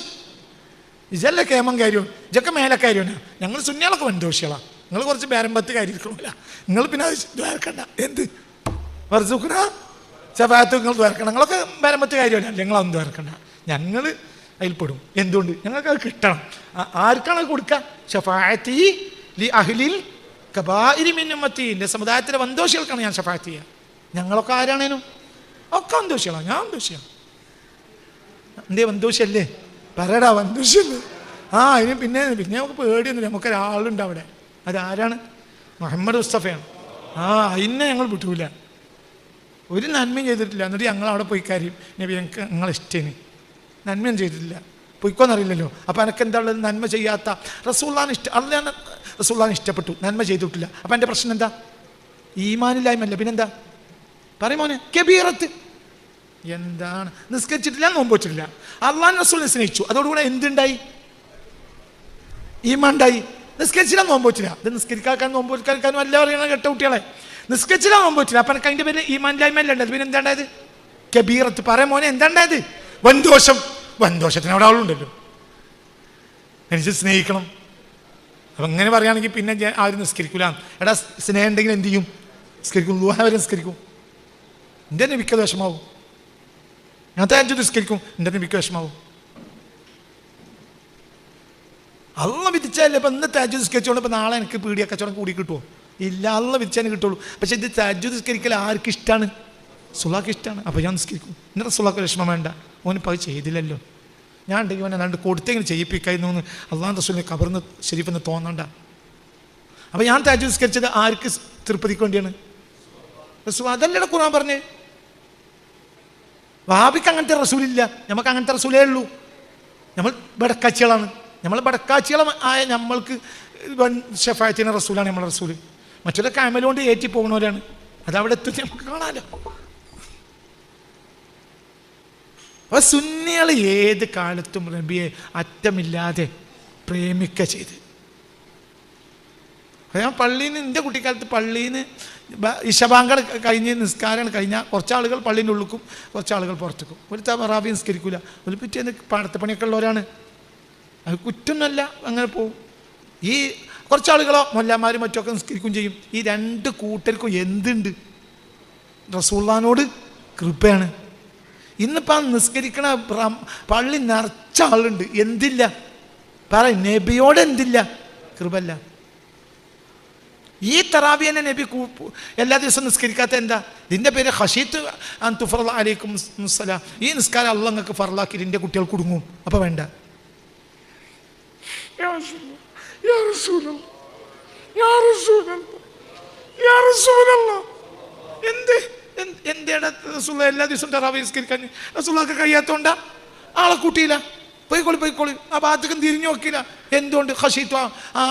ഇതല്ല കേമം കാര്യവും, ഇതൊക്കെ മേലെ കാര്യമാണ്. ഞങ്ങൾ സുന്നികളൊക്കെ വൻദോഷികളാണ്. നിങ്ങൾ കുറച്ച് ബേരമ്പത്ത് കാര്യമില്ല, നിങ്ങൾ പിന്നെ അത് ദ്വാരക്കണ്ട. എന്ത് വർസുക്കന ഷഫായത്ത് നിങ്ങൾ ദ്വാരക്കണം, ഞങ്ങളൊക്കെ ബേരമ്പത്ത് കാര്യമല്ല, ഞങ്ങളതൊന്നും ദ്വാരക്കണ്ട. ഞങ്ങൾ അതിൽപ്പെടും. എന്തുകൊണ്ട്? ഞങ്ങൾക്ക് അത് കിട്ടണം. ആർക്കാണ് കൊടുക്കുക? ഷഫാഅത്തി ലി അഹ്ലിൽ കബാഇരി മിൻ ഉമ്മത്തി, എൻ്റെ സമുദായത്തിലെ വൻദോഷികൾക്കാണ് ഞാൻ ഷഫാഅത്ത് ചെയ്യുക. ഞങ്ങളൊക്കെ ആരാണേനും ഒക്കെ വൻദോഷികളാണ്. ഞാൻ വൻദോഷിയാണ്. എന്തേ വൻദോഷിയല്ലേ? പറയടാ വൻദോഷിയല്ലേ? അതിന് പിന്നെ നമുക്ക് പേടിയൊന്നുമില്ല. നമുക്കൊരാളുണ്ട് അവിടെ, അതാരാണ്? മുഹമ്മദ് മുസ്തഫയാണ്. അതിനെ ഞങ്ങൾ വിട്ടൂല. ഒരു നന്മയും ചെയ്തിട്ടില്ല. എന്നിട്ട് ഞങ്ങൾ അവിടെ പോയി കാര്യം നബി ഞങ്ങൾക്ക് നിങ്ങളിഷ്ടേന്, നന്മയും ചെയ്തിട്ടില്ല, പൊയ്ക്കോന്നറിയില്ലല്ലോ. അപ്പം എനിക്ക് എന്താ ഉള്ളത്? നന്മ ചെയ്യാത്ത റസൂലുള്ളാഹിനെ അള്ളാഹ് റസൂലുള്ളാഹിനെ ഇഷ്ടപ്പെട്ടു, നന്മ ചെയ്തിട്ടില്ല. അപ്പം എൻ്റെ പ്രശ്നം എന്താ? ഈമാനില്ലായ്മല്ല, പിന്നെന്താ? പറയുമോനെ കബീറത്ത്. എന്താണ്? നിസ്കരിച്ചിട്ടില്ല, നോമ്പ് വെച്ചിട്ടില്ല, അള്ളാഹു റസൂലിനെ സ്നേഹിച്ചു, അതോടുകൂടെ എന്തുണ്ടായി? ഈമാൻ ഉണ്ടായി. നിസ്കരിച്ചില്ല, നോമ്പ് വെച്ചില്ല. ഇത് നിസ്കരിക്കാൻ നോമ്പ് വെക്കാനും എല്ലാം അറിയണം കേട്ട കുട്ടികളെ. നിസ്കരിച്ചില്ല, നോമ്പ് വെച്ചില്ല, അപ്പം എനിക്ക് അതിൻ്റെ പേര് ഈമാനില്ലായ്മല്ല ഉണ്ടായത്. പിന്നെ എന്താ ഉണ്ടായത്? കബീറത്ത്. പറയുമോനെ എന്താ ഉണ്ടായത്? വൻദോഷം. വൻദോഷത്തിന് അവിടെ ആളുണ്ടല്ലോ, എനിക്ക് സ്നേഹിക്കണം. അപ്പം അങ്ങനെ പറയുകയാണെങ്കിൽ പിന്നെ ആരും നിസ്കരിക്കൂല. എടാ സ്നേഹം ഉണ്ടെങ്കിൽ എന്ത് ചെയ്യും? നിസ്കരിക്കും. ദുആ വരെ നിസ്കരിക്കും. എൻ്റെ നബിക്ക് വിഷമാവും. ഞാൻ തഹജ്ജുദ് നിസ്കരിക്കും, എൻ്റെ നബിക്ക് വിഷമാവും. അള്ളാഹ് വിധിച്ചാലേ. ഇപ്പം ഇന്ന് തഹജ്ജുദ് നിസ്കരിച്ചോണ്ട് ഇപ്പം നാളെ എനിക്ക് പീടിയ കച്ചവടം കൂടി കിട്ടുമോ? ഇല്ല, അള്ളാഹ് വിധിച്ചാലേ കിട്ടുള്ളൂ. പക്ഷെ ഇത് തഹജ്ജുദ് നിസ്കരിക്കൽ ആർക്ക് ഇഷ്ടമാണ്? റസൂലുള്ളാഹിക്ക് ഇഷ്ടമാണ്. അപ്പോൾ ഞാൻ നിസ്കരിക്കും. ഇന്ന് റസൂലുള്ളാഹിക്ക് വിഷമം വേണ്ട, ഓനിപ്പോൾ അത് ചെയ്തില്ലല്ലോ, ഞാൻ ഉണ്ടെങ്കിൽ ഓനെ രണ്ട് കൊടുത്തെങ്കിലും ചെയ്യിപ്പിക്കായിരുന്നു അള്ളാഹു റസൂലിനെ ഖബറിന്ന് ശരീഫെന്ന് തോന്നണ്ട. അപ്പോൾ ഞാൻ തഹജ്ജുദ് നിസ്കരിച്ചത് ആർക്ക് തൃപ്തിക്ക് വേണ്ടിയാണ്? റസൂൽ. അതല്ലേ ഖുർആൻ പറഞ്ഞേ. വഹാബിക്ക് അങ്ങനത്തെ റസൂലില്ല, നമുക്ക് അങ്ങനത്തെ റസൂലേ ഉള്ളൂ. നമ്മൾ ബടക്കാച്ചികളാണ്. നമ്മൾ ബടക്കാച്ചികളായ നമ്മൾക്ക് ഷഫായത്തിന് റസൂലാണ് നമ്മളെ റസൂൽ. മറ്റൊരൊക്കെ അമലുകൊണ്ട് ഏറ്റി പോകുന്നവരാണ്. അതവിടെ എത്തും, നമുക്ക് കാണാമല്ലോ. അപ്പോൾ സുന്നികൾ ഏത് കാലത്തും നബിയെ അറ്റമില്ലാതെ പ്രേമിക്കുക ചെയ്ത്. ഞാൻ പള്ളിയിൽ നിന്ന്, എൻ്റെ കുട്ടിക്കാലത്ത് പള്ളിയിൽ നിന്ന് ഇശബാങ്ക് കഴിഞ്ഞ് നിസ്കാരം കഴിഞ്ഞാൽ കുറച്ച് ആളുകൾ പള്ളീൻ്റെ ഉള്ളിക്കും കുറച്ച് ആളുകൾ പുറത്തേക്കും. ഒരു തറാവി നിസ്കരിക്കില്ല, ഒരു പിറ്റേന്ന് പാടത്തെ പണിയൊക്കെ ഉള്ളവരാണ്, അത് കുറ്റമൊന്നുമല്ല, അങ്ങനെ പോവും. ഈ കുറച്ചാളുകളോ മൊല്ലാമാരും മറ്റൊക്കെ നിസ്കരിക്കുകയും ചെയ്യും. ഈ രണ്ട് കൂട്ടർക്കും എന്തുണ്ട്? റസൂലുള്ളാഹിനോട് കൃപയാണ്. ഇന്നിപ്പോൾ നിസ്കരിക്കണ പള്ളി നിറച്ച ആളുണ്ട്, എന്തില്ല? നബിയോട് എന്തില്ല? കൃപല്ല. ഈ തറാവിയനെ നബി എല്ലാ ദിവസവും നിസ്കരിക്കാത്ത എന്താ? ഇതിൻ്റെ പേര് ഖശീത്ത് അൻ തുഫറള അലൈക്കും മുസ്സലാം. ഈ നിസ്കാരം അള്ളാഹ് നിങ്ങൾക്ക് ഫർളാക്കി ഇതിൻ്റെ കുട്ടികൾ കുടുങ്ങും. അപ്പോൾ വേണ്ട. എന്താണ് റസൂൽ എല്ലാ ദിവസവും തറാവി നിസ്കരിക്കാൻ? റസൂലുള്ളാഹിക്ക് കഴിയാത്തോണ്ടാ? ആളെ കൂട്ടിയില്ല. പോയിക്കോളി. ആ ഭാഗത്തേക്ക് തിരിഞ്ഞു നോക്കില്ല. എന്തുകൊണ്ട്? ഖശീത്തു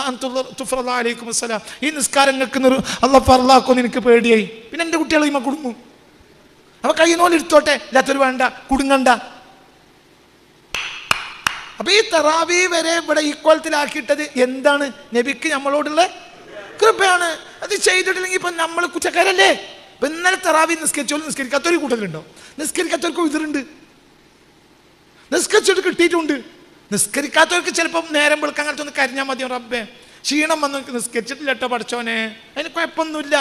അൻ തുഫറള അലൈക്കും മുസ്സലാം. ഈ നിസ്കാരങ്ങൾക്ക് അള്ളാഹ് ഫർളാക്കുമെന്ന് എനിക്ക് പേടിയായി. പിന്നെ എൻ്റെ കുട്ടികൾ ഇമ്മ കുടുങ്ങും. അപ്പോൾ കയ്യിനോല് എടുത്തോട്ടെ, ഇല്ലാത്തൊരു വേണ്ട, കുടുങ്ങണ്ട. അപ്പോൾ ഈ തറാവി വരെ ഇവിടെ ഈക്വലത്തിലാക്കിയിട്ടത് എന്താണ്? നബിക്ക് നമ്മളോടുള്ള കൃപയാണ്. അത് ചെയ്തിട്ടില്ലെങ്കിൽ ഇപ്പം നമ്മൾ കുറ്റക്കാരല്ലേ? ഇപ്പം ഇന്നലെ തറാവി നിസ്കരിക്കാത്തൊരു കൂട്ടത്തിലുണ്ടോ? നിസ്കരിക്കാത്തവർക്ക് ഇതിലുണ്ട്, നിസ്കരിച്ചിട്ട് കിട്ടിയിട്ടുണ്ട്. നിസ്കരിക്കാത്തവർക്ക് ചിലപ്പം നേരം വെളുക്കാൻ അങ്ങനത്തെ ഒന്ന് കരിഞ്ഞാൽ മതി. റബ്ബേ ക്ഷീണം വന്ന് നിസ്കരിച്ചിട്ടില്ല കേട്ടോ പഠിച്ചോനെ, അതിന് കുഴപ്പമൊന്നുമില്ല,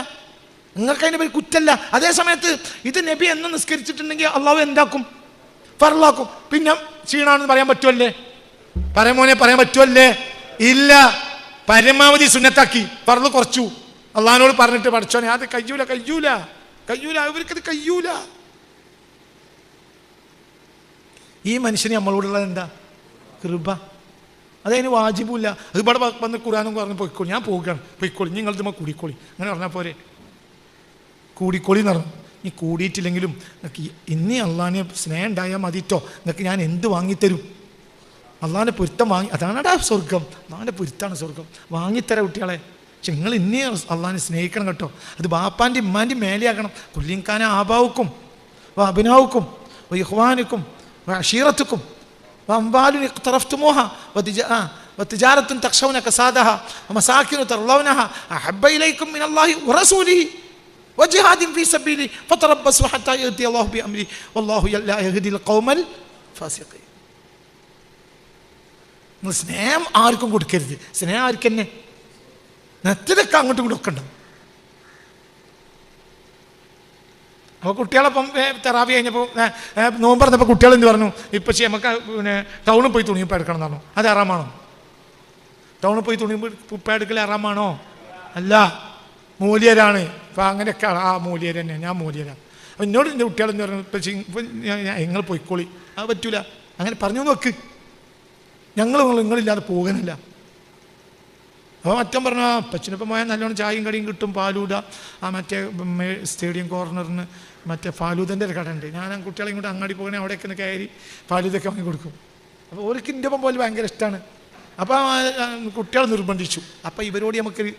നിങ്ങൾക്ക് അതിൻ്റെ പേര് കുറ്റമല്ല. അതേ സമയത്ത് ഇത് നബി എന്ന് നിസ്കരിച്ചിട്ടുണ്ടെങ്കിൽ അള്ളാഹു എന്താക്കും? ഫർളാക്കും. പിന്നെ ക്ഷീണാണെന്ന് പറയാൻ പറ്റുമല്ലേ? പറയാൻ പറ്റുമല്ലേ? ഇല്ല, പരമാവധി സുന്നത്താക്കി, ഫർള് കുറച്ചു. അള്ളാഹിനോട് പറഞ്ഞിട്ട് പഠിച്ചോനെ അത് കഴിയൂല, അവർക്കത് കഴിയൂല. ഈ മനുഷ്യന് നമ്മളോടുള്ളത് എന്താ? കൃപ. അതതിന് വാജിബുമില്ല. അത് ഇവിടെ വന്ന് ഖുർആനും പറഞ്ഞ് പോയിക്കോളി, ഞാൻ പോവുകയാണ്, പോയിക്കോളി, നിങ്ങൾ ഇതുമ്പോൾ കൂടിക്കോളി, അങ്ങനെ പറഞ്ഞാൽ പോരെ? കൂടിക്കോളി എന്ന് പറഞ്ഞു. നീ കൂടിയിട്ടില്ലെങ്കിലും ഇനി അള്ളാഹിനെ സ്നേഹം ഉണ്ടായാൽ മതിട്ടോ, നിങ്ങൾക്ക് ഞാൻ എന്ത് വാങ്ങിത്തരും? അള്ളാഹിൻ്റെ പൊരുത്തം വാങ്ങി, അതാണടാ സ്വർഗം. അള്ളാഹിൻ്റെ പൊരുത്താണ് സ്വർഗം. വാങ്ങിത്തരാം കുട്ടികളെ. പക്ഷെ നിങ്ങൾ ഇന്നേ അള്ളാഹിനെ സ്നേഹിക്കണം കേട്ടോ. അത് ബാപ്പാൻ്റെ ഇമ്മാൻ്റെയും മേലെയാകണം. കുല്ലിൻഖാന ആബാവുക്കും അഭിനാവുക്കും ഇഖ്വാനുക്കും അഷീറത്തുക്കും അംവാലുൻ ഇഖ്തറഫ്തുമൂഹ വതിജാറത്തുൻ തഖ്ശൗന കസാദഹ വമസാകിനു തർളൗനഹ അഹബ്ബ ഇലൈക്കും മിനല്ലാഹി വറസൂലിഹി വജിഹാദിൻ ഫീ സബീലിഹി ഫതറബ്ബസു ഹത്താ യഅതി അല്ലാഹു ബിഅംരിഹി വല്ലാഹു ലാ യഹ്ദിൽ ഖൗമൽ ഫാസിഖീൻ. നിങ്ങൾ സ്നേഹം ആർക്കും കൊടുക്കരുത്. സ്നേഹം ആർക്ക് തന്നെ നെറ്റിലൊക്കെ അങ്ങോട്ടും ഇങ്ങോട്ടും ഒക്കെ ഉണ്ടാവും. അപ്പോൾ കുട്ടികളപ്പം തെറാവി കഴിഞ്ഞപ്പോൾ നോമ്പ് പറഞ്ഞപ്പോൾ കുട്ടികൾ എന്ത് പറഞ്ഞു, ഇപ്പം നമുക്ക് പിന്നെ ടൗണിൽ പോയി തുണിയപ്പം എടുക്കണം എന്ന് പറഞ്ഞു. അത് ഹറാമാണോ? ടൗണിൽ പോയി തുണിയപ്പം എടുക്കൽ ഹറാമാണോ? അല്ല, മൂല്യരാണ്. ഇപ്പം അങ്ങനെയൊക്കെ ആ മൂല്യർ തന്നെ, ഞാൻ മൂല്യരാണ്. അപ്പം എന്നോട് എൻ്റെ കുട്ടികളെന്ന് പറഞ്ഞു ഇപ്പം നിങ്ങൾ പോയിക്കോളി, അത് പറ്റൂല. അങ്ങനെ പറഞ്ഞു നോക്ക്, നിങ്ങളില്ലാതെ പോകാനില്ല. അപ്പോൾ മറ്റൻ പറഞ്ഞു ആ പച്ചിനിപ്പം പോയാൽ നല്ലോണം ചായയും കടിയും കിട്ടും, ഫാലൂദ. ആ മറ്റേ സ്റ്റേഡിയം കോർണറിന് മറ്റേ ഫാലൂദൻ്റെ ഒരു കട ഉണ്ട്. ഞാൻ കുട്ടികളെ ഇങ്ങോട്ട് അങ്ങാടി പോകണേ അവിടെയൊക്കെ ഒന്ന് കയറി ഫാലൂദൊക്കെ വാങ്ങി കൊടുക്കും. അപ്പോൾ ഓർക്ക് എൻ്റെ ഒപ്പം പോലെ ഭയങ്കര ഇഷ്ടമാണ്. അപ്പോൾ കുട്ടികൾ നിർബന്ധിച്ചു. അപ്പോൾ ഇവരോട് നമുക്കൊരു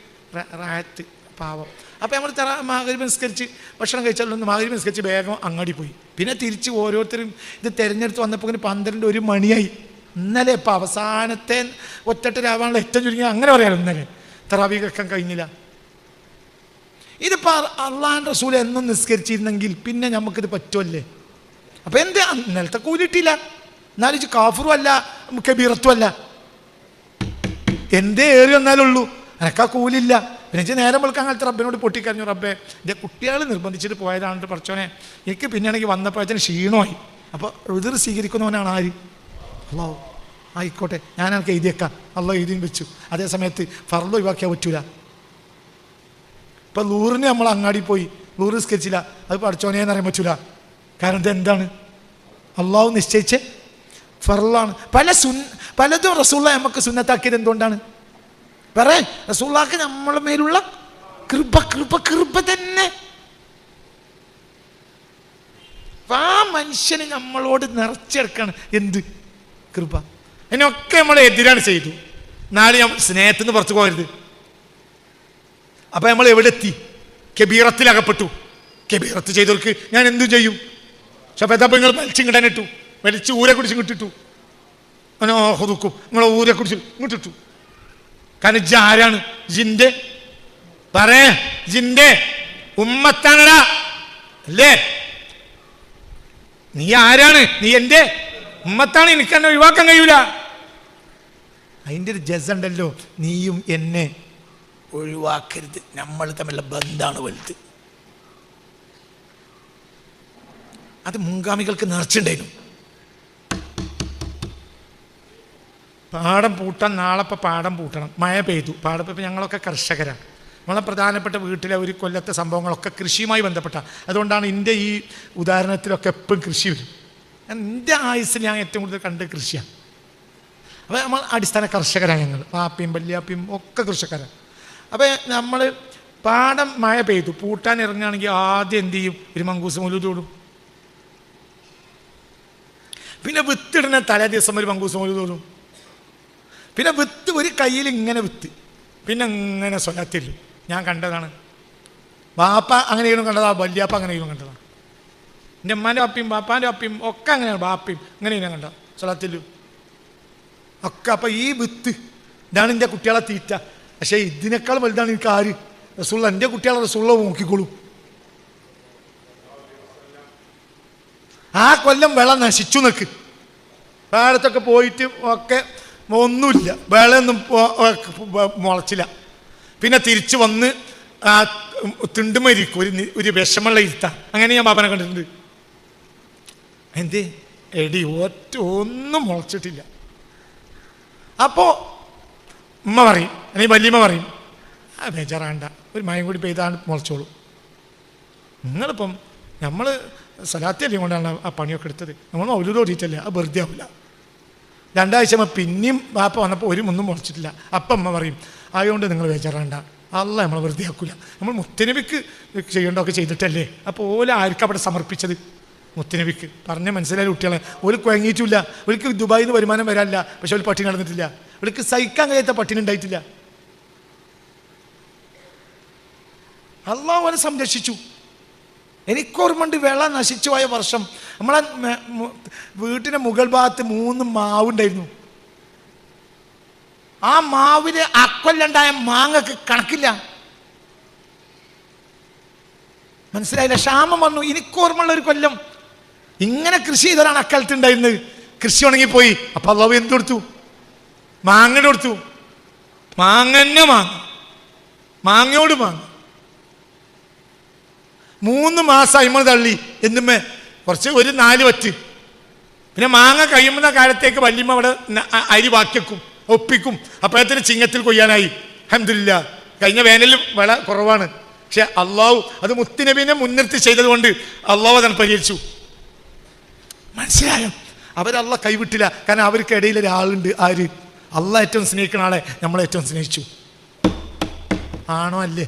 റായത്ത് പാവം. അപ്പോൾ നമ്മൾ മഗ്‌രിബ് നിസ്കരിച്ച് ഭക്ഷണം കഴിച്ചാലൊന്ന് മഗ്‌രിബ് നിസ്കരിച്ച് വേഗം അങ്ങാടി പോയി. പിന്നെ തിരിച്ച് ഓരോരുത്തരും ഇത് തിരഞ്ഞെടുത്ത് വന്നപ്പോൾ 12 മണിയായി. ഇന്നലെ ഇപ്പം അവസാനത്തെ ഒറ്റട്ട് രാവാനുള്ള ഏറ്റവും ചുരുങ്ങി അങ്ങനെ പറയാമല്ലോ. ഇന്നലെ തറാവീഹ് വെക്കാൻ കഴിഞ്ഞില്ല. ഇതിപ്പോൾ അള്ളാഹുവിൻ്റെ റസൂൽ എന്നും നിസ്കരിച്ചിരുന്നെങ്കിൽ പിന്നെ നമുക്കിത് പറ്റുമല്ലേ? അപ്പം എന്താ ഇന്നലത്തെ കൂലിട്ടില്ല, എന്നാലും ഇത് കാഫറും അല്ല കബീറത്തും അല്ല, എന്തേ ഏറി വന്നാലുള്ളൂ, എനക്കാ കൂലില്ല. പിന്നെ നേരം വെളുക്കാൻ കാലത്ത് റബ്ബിനോട് പൊട്ടിക്കറിഞ്ഞു, റബ്ബേ എൻ്റെ കുട്ടികൾ നിർബന്ധിച്ചിട്ട് പോയതാണ് പഠിച്ചോനെ, എനിക്ക് പിന്നെയാണെങ്കിൽ വന്നപ്പോഴത്തേന് ക്ഷീണമായി. അപ്പോൾ ഉദിർ സ്വീകരിക്കുന്നവനാണ് ആര്? അള്ളാഹു. ആയിക്കോട്ടെ, ഞാൻ എനിക്ക് എഴുതിയേക്കാം, അള്ളാഹ് എഴുതിയും വെച്ചു. അതേ സമയത്ത് ഫർള് ഒഴിവാക്കിയാൽ പറ്റൂല. ഇപ്പം ലൂറിന് നമ്മൾ അങ്ങാടി പോയി ലൂറ് നിസ്കരിച്ചില്ല, അത് പഠിച്ചോനേന്ന് അറിയാൻ പറ്റൂല. കാരണം ഇതെന്താണ്? അള്ളാഹു നിശ്ചയിച്ച ഫർളാണ്. പലതും റസൂള്ള നമുക്ക് സുന്നത്താക്കിയത് എന്തുകൊണ്ടാണ്? പറയാൻ റസൂള്ളാക്ക് നമ്മളെ മേലുള്ള കൃപ കൃപ കൃപ തന്നെ. ആ മനുഷ്യന് നമ്മളോട് നിറച്ചെടുക്കാണ് എന്ത് കൃപ. അതിനൊക്കെ നമ്മളെ എതിരാണ് ചെയ്തു. നാളെ നമ്മൾ സ്നേഹത്തിൽ നിന്ന് പുറത്തു പോകരുത്. അപ്പം നമ്മൾ എവിടെ എത്തി? കബീറത്തിലകപ്പെട്ടു. കബീറത്ത് ചെയ്തവർക്ക് ഞാൻ എന്തും ചെയ്യും. പക്ഷെ നിങ്ങൾ വലിച്ചും കിട്ടാനിട്ടു, വലിച്ച് ഊരെ കുടിച്ച് ഇങ്ങിട്ടിട്ടു. മനോഹുക്കും നിങ്ങളെ ഊരെ കുടിച്ച് ഇങ്ങിട്ടിട്ടു. കാരണം ഇജ്ജ് ആരാണ്? ജിന്റെ പറയേ, ജിന്റെ ഉമ്മത്താണടാ അല്ലേ? നീ ആരാണ്? നീ എൻ്റെ ഉമ്മത്താണ്, എനിക്ക് എന്നെ ഒഴിവാക്കാൻ കഴിയൂല. അതിൻ്റെ ഒരു ജസുണ്ടല്ലോ, നീയും എന്നെ ഒഴിവാക്കരുത്, നമ്മൾ തമ്മിലുള്ള ബന്ധമാണ് വലുത്. അത് മുൻഗാമികൾക്ക് നേർച്ചുണ്ടായിരുന്നു. പാടം പൂട്ടാൻ നാളെ ഇപ്പം പാടം പൂട്ടണം, മഴ പെയ്തു. പാടം ഇപ്പം ഞങ്ങളൊക്കെ കർഷകരാണ്. നമ്മളെ പ്രധാനപ്പെട്ട വീട്ടിലെ ഒരു കൊല്ലത്തെ സംഭവങ്ങളൊക്കെ കൃഷിയുമായി ബന്ധപ്പെട്ട. അതുകൊണ്ടാണ് എൻ്റെ ഈ ഉദാഹരണത്തിലൊക്കെ എപ്പോഴും കൃഷി വരും. എൻ്റെ ആയുസ്സിൽ ഞാൻ ഏറ്റവും കൂടുതൽ കണ്ട് കൃഷിയാണ്. അപ്പോൾ നമ്മൾ അടിസ്ഥാന കർഷകരാണ് ഞങ്ങൾ. വാപ്പിയും വല്യാപ്പിയും ഒക്കെ കൃഷിക്കാരാണ്. അപ്പോൾ നമ്മൾ പാടം മഴ പെയ്തു പൂട്ടാൻ ഇറങ്ങുകയാണെങ്കിൽ ആദ്യം എന്ത് ചെയ്യും? ഒരു മങ്കൂസ് മൗലൂദ് ഓടും. പിന്നെ വിത്തിടുന്ന തലേ ദിവസം ഒരു മങ്കൂസ് മൗലൂദ് ഓടും. പിന്നെ വിത്ത് ഒരു കയ്യിൽ ഇങ്ങനെ വിത്ത്, പിന്നെ ഇങ്ങനെ സ്വലാത്തില്ല. ഞാൻ കണ്ടതാണ്. ബാപ്പ അങ്ങനെയും കണ്ടതാണ്, വല്യാപ്പ അങ്ങനെയും കണ്ടതാണ്. എൻ്റെ അമ്മാൻ്റെ അപ്പിയും ബാപ്പാൻ്റെ അപ്പിയും ഒക്കെ അങ്ങനെയാണ്. ബാപ്പയും അങ്ങനെയും ഞാൻ കണ്ട സ്വലാത്തില്ലു ഒക്കെ. അപ്പം ഈ വിത്ത് ഇതാണ് എൻ്റെ കുട്ടികളെ തീറ്റ. പക്ഷേ ഇതിനേക്കാൾ വലുതാണ് എനിക്ക് ആര്? റസൂള്ള. എൻ്റെ കുട്ടികളെ റസൂള്ള നോക്കിക്കോളൂ. ആ കൊല്ലം വെള്ളം നശിച്ചു നിൽക്ക്. പാടത്തൊക്കെ പോയിട്ട് ഒക്കെ ഒന്നുമില്ല, വെള്ളമൊന്നും മുളച്ചില്ല. പിന്നെ തിരിച്ചു വന്ന് ആ തിണ്ടുമരിക്കും, ഒരു വിഷമുള്ള ഇരുത്ത. അങ്ങനെ ഞാൻ ബാപ്പനെ കണ്ടിട്ടുണ്ട്. എന്തേ എടി ഒന്നും മുളച്ചിട്ടില്ല. അപ്പോൾ ഉമ്മ പറയും, അല്ലെങ്കിൽ വല്യമ്മ പറയും, ആ ബേജാറാണ്ട, ഒരു മയം കൂടി പെയ്താണ് മുളച്ചോളൂ. നിങ്ങളിപ്പം നമ്മൾ സലാത്തല്ലേ കൊണ്ടാണ് ആ പണിയൊക്കെ എടുത്തത്, നമ്മൾ മൗലൂദ് ഓടിയിട്ടല്ലേ, അത് വെറുതെ ആവില്ല. 2 ആഴ്ച പിന്നെയും ബാപ്പ വന്നപ്പോൾ ഒന്നും മുളച്ചിട്ടില്ല. അപ്പം അമ്മ പറയും, അതുകൊണ്ട് നിങ്ങൾ ബേജാറാണ്ട, അല്ലാഹ് നമ്മളെ വെറുതെ ആക്കൂല. നമ്മൾ മുത്തനബിക്ക് ചെയ്യേണ്ടതൊക്കെ ചെയ്തിട്ടല്ലേ. അപ്പോൾ ഓല ആർക്കും അവിടെ സമർപ്പിച്ചത്? മുത്തനബിക്ക്. പറഞ്ഞ മനസ്സിലായ കുട്ടികളെ ഒരു കുഴങ്ങിയിട്ടില്ല. ഒരിക്കൽ ദുബായിൽ നിന്ന് വരുമാനം വരാനില്ല, പക്ഷെ ഒരു പട്ടിണി നടന്നിട്ടില്ല. ഒരിക്കൽ സഹിക്കാൻ കഴിയാത്ത പട്ടിണി ഉണ്ടായിട്ടില്ല. അള്ളാഹു അവനെ സംരക്ഷിച്ചു. എനിക്കോർമ്മണ്ട് വിള നശിച്ചു പോയ വർഷം നമ്മളെ വീട്ടിൻ്റെ മുകൾ ഭാഗത്ത് 3 മാവുണ്ടായിരുന്നു. ആ മാവിന് അക്കൊല്ലുണ്ടായ മാങ്ങക്ക് കണക്കില്ല. മനസ്സിലായില്ല? ക്ഷാമം വന്നു. എനിക്കോർമ്മയുള്ള ഒരു കൊല്ലം ഇങ്ങനെ കൃഷി ചെയ്തവരാണ് അക്കാലത്ത് ഉണ്ടായിരുന്നത്. കൃഷി ഉണങ്ങിപ്പോയി. അപ്പം അള്ളാഹു എന്ത് കൊടുത്തു? മാങ്ങ കൊടുത്തു. മാങ്ങന്നെ മാങ്ങയോട് മാങ്ങ. 3 മാസം അയിമ തള്ളി. എന്തുമ്മേ കുറച്ച് ഒരു 4 വറ്റ്. പിന്നെ മാങ്ങ കഴിയുന്ന കാലത്തേക്ക് വല്യമ്മ അവിടെ അരി ബാക്കിയേക്കും, ഒപ്പിക്കും. അപ്പോഴത്തിന് ചിങ്ങത്തിൽ കൊയ്യാനായി. അൽഹംദുലില്ലാ. കഴിഞ്ഞ വേനലിൽ വിള കുറവാണ്. പക്ഷെ അള്ളാഹു അത് മുത്തുനബിനെ മുൻനിർത്തി ചെയ്തത് കൊണ്ട് അള്ളാഹു അതാണ് പരിഹരിച്ചു. മനസ്സിലായോ? അവരല്ലാഹ് കൈവിട്ടില്ല. കാരണം അവർക്കിടയിൽ ഒരാളുണ്ട്. ആര്? അള്ളാഹ് ഏറ്റവും സ്നേഹിക്കുന്ന ആളെ നമ്മളേറ്റവും സ്നേഹിച്ചു. ആണോ അല്ലേ?